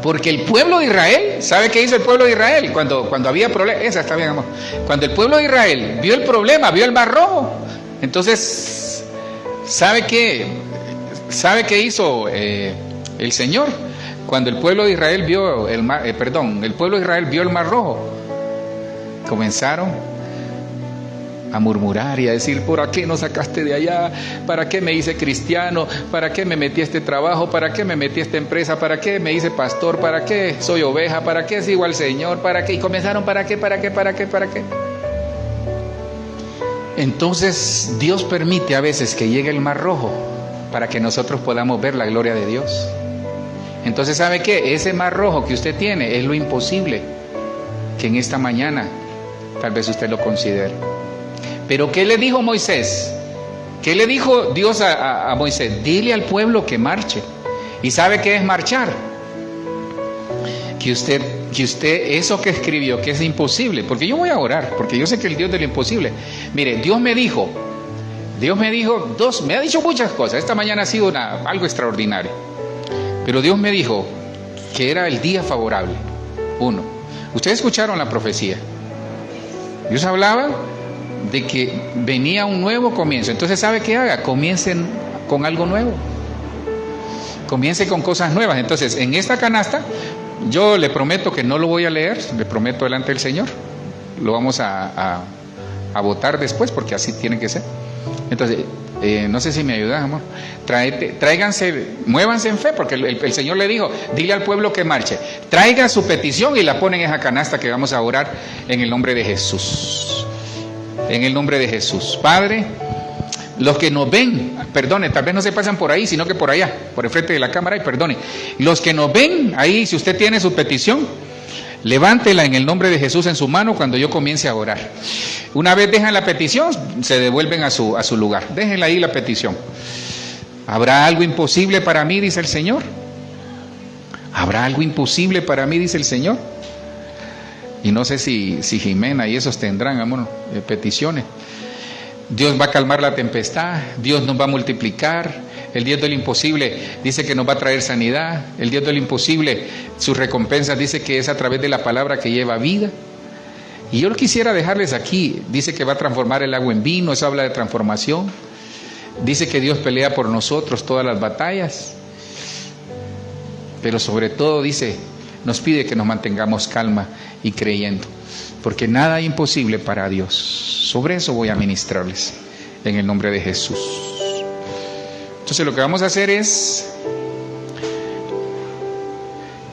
Porque el pueblo de Israel, ¿sabe qué hizo el pueblo de Israel? Cuando había problemas, esa está bien, amor. Cuando el pueblo de Israel vio el problema, vio el mar rojo, entonces, ¿sabe qué hizo el Señor? Cuando el pueblo de Israel vio el pueblo de Israel vio el mar rojo, comenzaron a murmurar y a decir, ¿por qué nos sacaste de allá? ¿Para qué me hice cristiano? ¿Para qué me metí a este trabajo? ¿Para qué me metí a esta empresa? ¿Para qué me hice pastor? ¿Para qué soy oveja? ¿Para qué sigo al Señor? ¿Para qué? Y comenzaron, ¿para qué? Entonces Dios permite a veces que llegue el mar rojo para que nosotros podamos ver la gloria de Dios. Entonces, ¿sabe qué? Ese mar rojo que usted tiene es lo imposible que en esta mañana tal vez usted lo considere. Pero ¿qué le dijo Moisés? ¿Qué le dijo Dios a Moisés? Dile al pueblo que marche. ¿Y sabe qué es marchar? Que usted eso que escribió, que es imposible, porque yo voy a orar, porque yo sé que el Dios de lo imposible. Mire, Dios me ha dicho muchas cosas. Esta mañana ha sido algo extraordinario. Pero Dios me dijo que era el día favorable. Uno, ustedes escucharon la profecía. Dios hablaba de que venía un nuevo comienzo. Entonces, ¿sabe qué haga? Comiencen con algo nuevo. Comience con cosas nuevas. Entonces, en esta canasta, yo le prometo que no lo voy a leer, le prometo delante del Señor. Lo vamos a votar después, porque así tiene que ser. Entonces, no sé si me ayudas, amor. Tráiganse, muévanse en fe, porque el Señor le dijo, dile al pueblo que marche. Traiga su petición y la ponen en esa canasta que vamos a orar en el nombre de Jesús. En el nombre de Jesús. Padre, los que nos ven, perdone, tal vez no se pasan por ahí, sino que por allá, por el frente de la cámara, y perdone. Los que nos ven ahí, si usted tiene su petición, levántela en el nombre de Jesús en su mano cuando yo comience a orar. Una vez dejan la petición, se devuelven a su lugar. Déjenla ahí la petición. ¿Habrá algo imposible para mí? Dice el Señor. ¿Habrá algo imposible para mí? Dice el Señor. Y no sé si Jimena y esos tendrán, amor, peticiones. Dios va a calmar la tempestad, Dios nos va a multiplicar. El Dios del imposible dice que nos va a traer sanidad. El Dios del imposible, sus recompensas dice que es a través de la palabra que lleva vida. Y yo quisiera dejarles aquí, dice que va a transformar el agua en vino, eso habla de transformación. Dice que Dios pelea por nosotros todas las batallas. Pero sobre todo dice, nos pide que nos mantengamos calma y creyendo, porque nada es imposible para Dios. Sobre eso voy a ministrarles en el nombre de Jesús. Entonces lo que vamos a hacer es,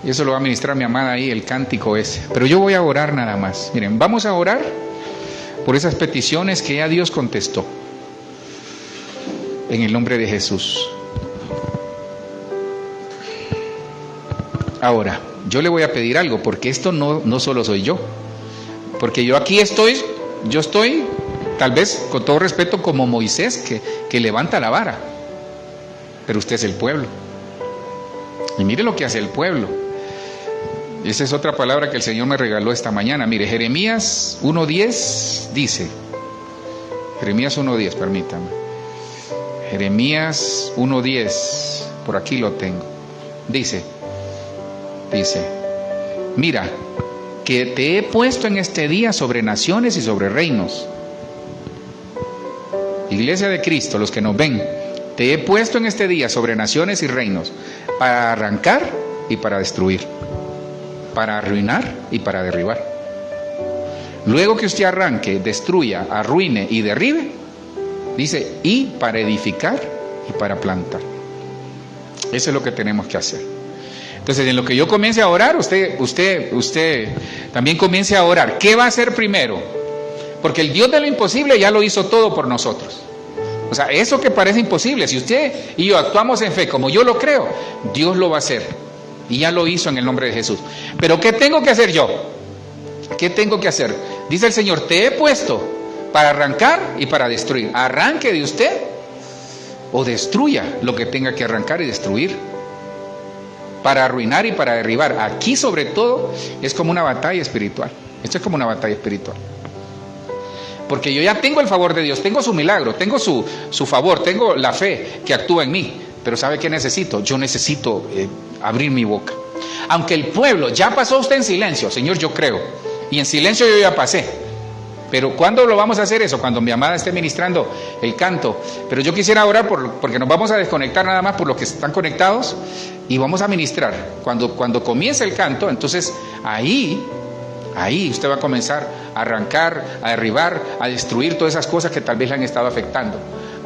y eso lo va a ministrar mi amada ahí, el cántico ese, pero yo voy a orar nada más. Miren, vamos a orar por esas peticiones que ya Dios contestó en el nombre de Jesús. Ahora, yo le voy a pedir algo, porque esto no solo soy yo, porque yo aquí estoy tal vez con todo respeto como Moisés que levanta la vara, pero usted es el pueblo. Y mire lo que hace el pueblo. Esa es otra palabra que el Señor me regaló esta mañana. Mire, Jeremías 1:10 dice, Jeremías 1:10, permítame. Jeremías 1:10, por aquí lo tengo. Dice, mira, que te he puesto en este día sobre naciones y sobre reinos. Iglesia de Cristo, los que nos ven, te he puesto en este día sobre naciones y reinos, para arrancar y para destruir, para arruinar y para derribar. Luego que usted arranque, destruya, arruine y derribe, dice, y para edificar y para plantar. Eso es lo que tenemos que hacer. Entonces, en lo que yo comience a orar, usted también comience a orar. ¿Qué va a hacer primero? Porque el Dios de lo imposible ya lo hizo todo por nosotros. O sea, eso que parece imposible, si usted y yo actuamos en fe como yo lo creo, Dios lo va a hacer. Y ya lo hizo en el nombre de Jesús. Pero ¿qué tengo que hacer yo? ¿Qué tengo que hacer? Dice el Señor, te he puesto para arrancar y para destruir. Arranque de usted o destruya lo que tenga que arrancar y destruir. Para arruinar y para derribar. Aquí sobre todo es como una batalla espiritual. Esto es como una batalla espiritual. Porque yo ya tengo el favor de Dios, tengo su milagro, tengo su favor, tengo la fe que actúa en mí. Pero ¿sabe qué necesito? Yo necesito abrir mi boca. Aunque el pueblo, ya pasó usted en silencio, Señor, yo creo. Y en silencio yo ya pasé. Pero ¿cuándo lo vamos a hacer eso? Cuando mi amada esté ministrando el canto. Pero yo quisiera orar porque nos vamos a desconectar nada más por los que están conectados y vamos a ministrar. Cuando comience el canto, entonces ahí usted va a comenzar a arrancar, a derribar, a destruir todas esas cosas que tal vez le han estado afectando.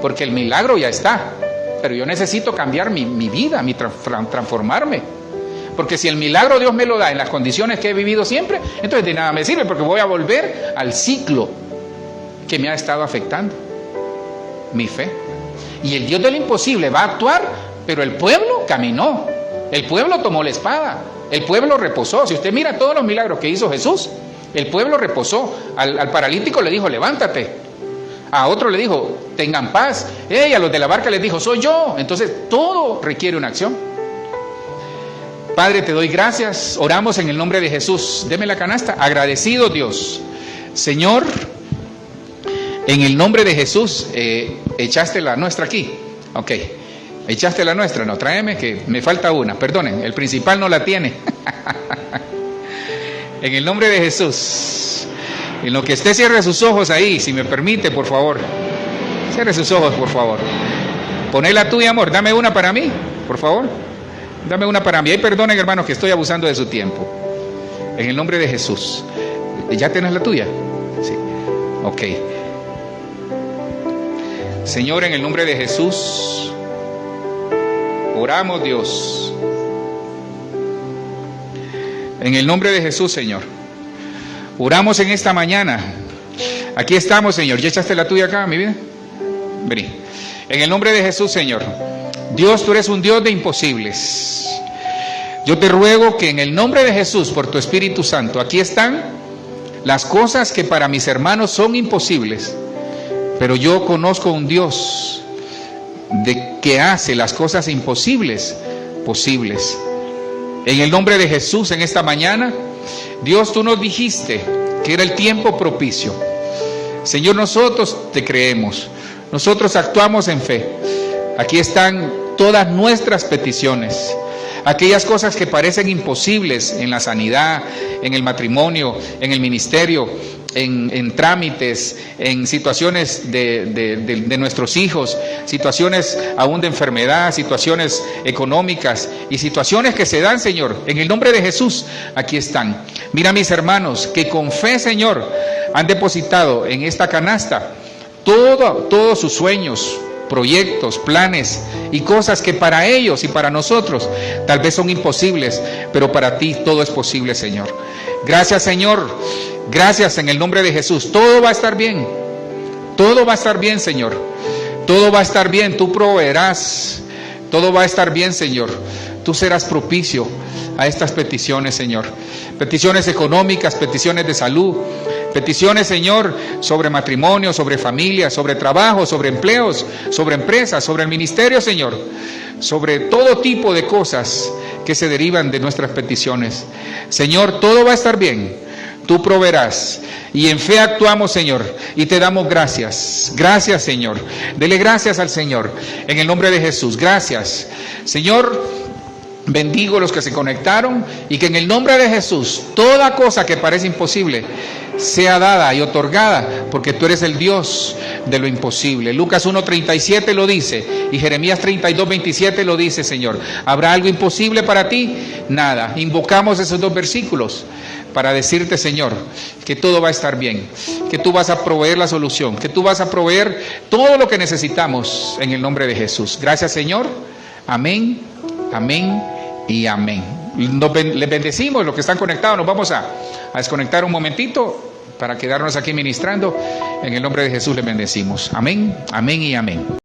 Porque el milagro ya está, pero yo necesito cambiar mi vida, transformarme. Porque si el milagro Dios me lo da en las condiciones que he vivido siempre, entonces de nada me sirve, porque voy a volver al ciclo que me ha estado afectando, mi fe. Y el Dios del imposible va a actuar, pero el pueblo caminó, el pueblo tomó la espada, el pueblo reposó. Si usted mira todos los milagros que hizo Jesús, el pueblo reposó. Al paralítico le dijo, levántate. A otro le dijo, tengan paz. A los de la barca les dijo, soy yo. Entonces todo requiere una acción. Padre, te doy gracias, oramos en el nombre de Jesús. Deme la canasta, agradecido Dios. Señor, en el nombre de Jesús, echaste la nuestra aquí. Ok, echaste la nuestra, no, tráeme que me falta una, perdonen, el principal no la tiene. En el nombre de Jesús, en lo que esté, cierre sus ojos ahí, si me permite, por favor. Cierre sus ojos, por favor. Poné la tuya, amor, dame una para mí, por favor. Dame una para mí. Ay, perdonen, hermanos, que estoy abusando de su tiempo. En el nombre de Jesús. ¿Ya tienes la tuya? Sí. Ok. Señor, en el nombre de Jesús, oramos, Dios. En el nombre de Jesús, Señor. Oramos en esta mañana. Aquí estamos, Señor. ¿Ya echaste la tuya acá, mi vida? Vení. En el nombre de Jesús, Señor. Dios, tú eres un Dios de imposibles. Yo te ruego que en el nombre de Jesús, por tu Espíritu Santo, aquí están las cosas que para mis hermanos son imposibles, pero yo conozco un Dios que hace las cosas imposibles posibles. En el nombre de Jesús, en esta mañana, Dios, tú nos dijiste que era el tiempo propicio. Señor, nosotros te creemos, nosotros actuamos en fe. Aquí están todas nuestras peticiones, aquellas cosas que parecen imposibles en la sanidad, en el matrimonio, en el ministerio, en trámites, en situaciones de nuestros hijos, situaciones aún de enfermedad, situaciones económicas y situaciones que se dan, Señor, en el nombre de Jesús, aquí están. Mira, mis hermanos, que con fe, Señor, han depositado en esta canasta todos sus sueños, proyectos, planes y cosas que para ellos y para nosotros tal vez son imposibles, pero para ti todo es posible, Señor. Gracias, Señor. Gracias en el nombre de Jesús. Todo va a estar bien. Todo va a estar bien, Señor. Todo va a estar bien. Tú proveerás. Todo va a estar bien, Señor. Tú serás propicio a estas peticiones, Señor. Peticiones económicas, peticiones de salud, peticiones, Señor, sobre matrimonio, sobre familia, sobre trabajo, sobre empleos, sobre empresas, sobre el ministerio, Señor. Sobre todo tipo de cosas que se derivan de nuestras peticiones. Señor, todo va a estar bien. Tú proveerás. Y en fe actuamos, Señor, y te damos gracias. Gracias, Señor. Dele gracias al Señor. En el nombre de Jesús. Gracias. Señor, bendigo a los que se conectaron y que en el nombre de Jesús toda cosa que parece imposible sea dada y otorgada, porque tú eres el Dios de lo imposible. Lucas 1:37 lo dice y Jeremías 32:27 lo dice, Señor. ¿Habrá algo imposible para ti? Nada. Invocamos esos dos versículos para decirte, Señor, que todo va a estar bien, que tú vas a proveer la solución, que tú vas a proveer todo lo que necesitamos en el nombre de Jesús. Gracias, Señor. Amén, amén y amén. Les bendecimos los que están conectados. Nos vamos a desconectar un momentito para quedarnos aquí ministrando. En el nombre de Jesús les bendecimos. Amén, amén y amén.